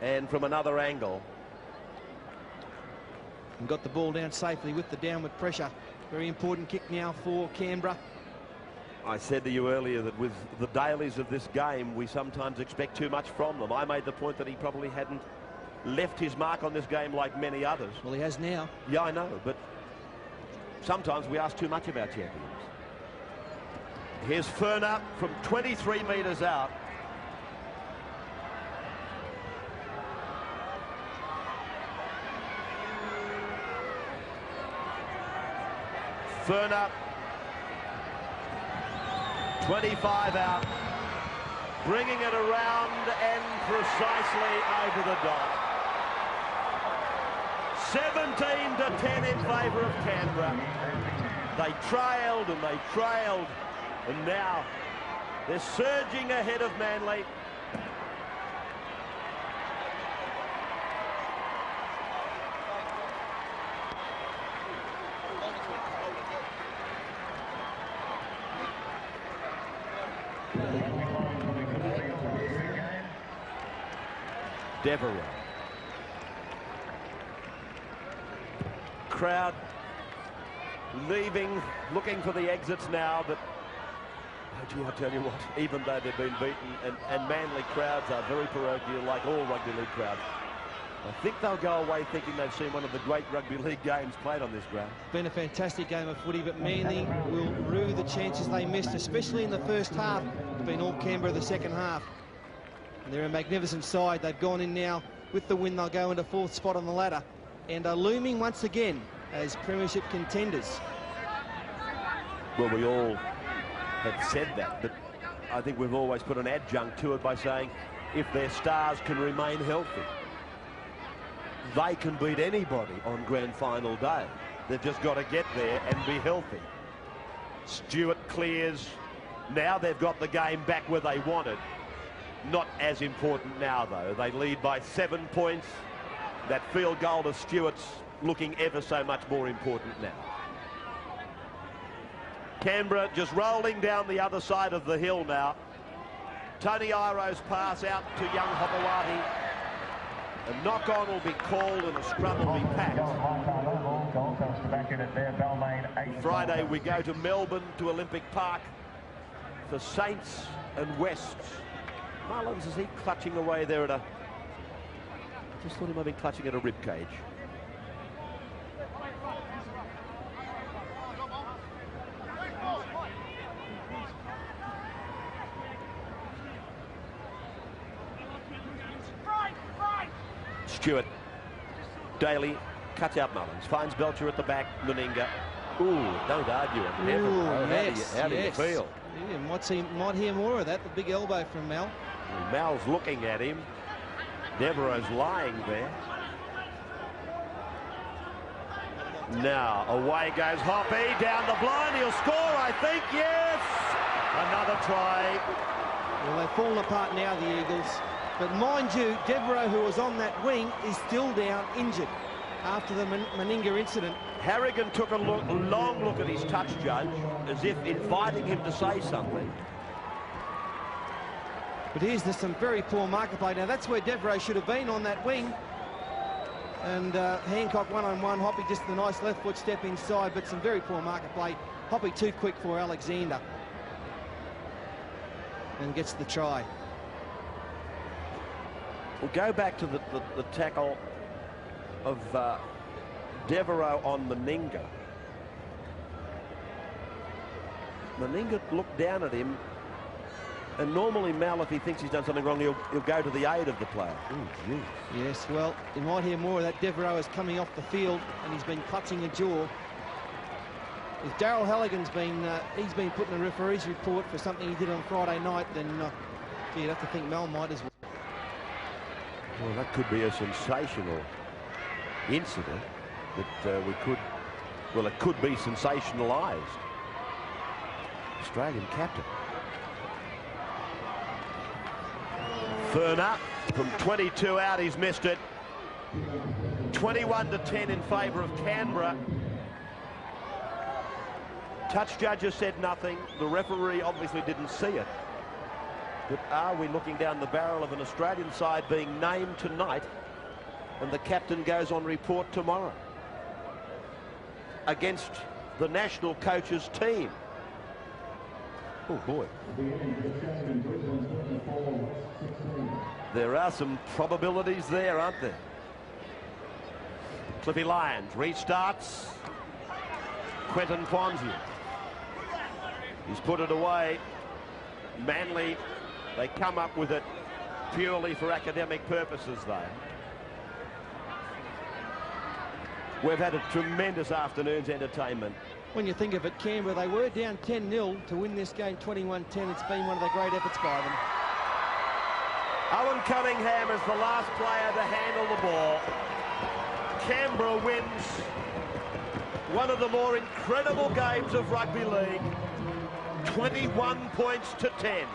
and from another angle. And got the ball down safely with the downward pressure. Very important kick now for Canberra. I said to you earlier that with the Dailies of this game, we sometimes expect too much from them. I made the point that he probably hadn't left his mark on this game like many others. Well, he has now. Yeah, I know, but sometimes we ask too much of our champions. Here's Furner from 23 metres out. Furner, 25 out, bringing it around and precisely over the dot. 17-10 in favour of Canberra. They trailed and they trailed, and now they're surging ahead of Manly. Devereux. Crowd leaving, looking for the exits now, but Oh, gee, I tell you what, even though they've been beaten, and Manly crowds are very parochial, like all rugby league crowds, I think they'll go away thinking they've seen one of the great rugby league games played on this ground. Been a fantastic game of footy, but Manly will rue the chances they missed, especially in the first half. It's been all Canberra the second half. And they're a magnificent side. They've gone in now with the win. They'll go into 4th spot on the ladder and are looming once again as premiership contenders. Well, we all have said that, but I think we've always put an adjunct to it by saying if their stars can remain healthy, they can beat anybody on grand final day. They've just got to get there and be healthy. Stewart clears. Now they've got the game back where they wanted. Not as important now, though. They lead by 7 points. That field goal to Stewart's looking ever so much more important now. Canberra just rolling down the other side of the hill now. Tony Iroh's pass out to young Hopewadi. A knock-on will be called and a scrum will be packed. Friday we go to Melbourne, to Olympic Park for Saints and Wests. Mullins, is he clutching away there at a... I just thought he might be clutching at a rib cage. Stewart, Daly, cuts out Mullins, finds Belcher at the back, Meninga. Ooh, don't argue it. How do you feel? Yeah, might hear more of that, the big elbow from Mal. Mal's looking at him. Devereaux's lying there. Now, away goes Hoppy, down the blind, he'll score, I think, yes! Another try. Well, they've fallen apart now, the Eagles. But mind you, Devereaux, who was on that wing, is still down, injured, after the Meninga incident. Harrigan took a long look at his touch judge, as if inviting him to say something. But here's some very poor marker play. Now, that's where Devereaux should have been, on that wing. And Hancock one-on-one, Hoppy just a nice left foot step inside, but some very poor marker play. Hoppy too quick for Alexander. And gets the try. We'll go back to the tackle of Devereaux on Meninga. Meninga looked down at him, and normally Mal, if he thinks he's done something wrong, he'll go to the aid of the player. Ooh, yes, well, you might hear more of that. Devereaux is coming off the field, and he's been clutching a jaw. If Daryl Halligan's he's been put in a referee's report for something he did on Friday night, then you'd have to think Mal might as well. Well, that could be a sensational incident that it could be sensationalised. Australian captain. Ferner, from 22 out, he's missed it. 21-10 in favour of Canberra. Touch judges said nothing. The referee obviously didn't see it. But are we looking down the barrel of an Australian side being named tonight, and the captain goes on report tomorrow against the national coaches team? Oh boy. There are some probabilities there, aren't there? Cliffy Lyons restarts. Quentin Ponzio. He's put it away. Manly, they come up with it purely for academic purposes, though. We've had a tremendous afternoon's entertainment. When you think of it, Canberra, they were down 10-0 to win this game 21-10. It's been one of the great efforts by them. Owen Cunningham is the last player to handle the ball. Canberra wins one of the more incredible games of rugby league, 21 points to 10.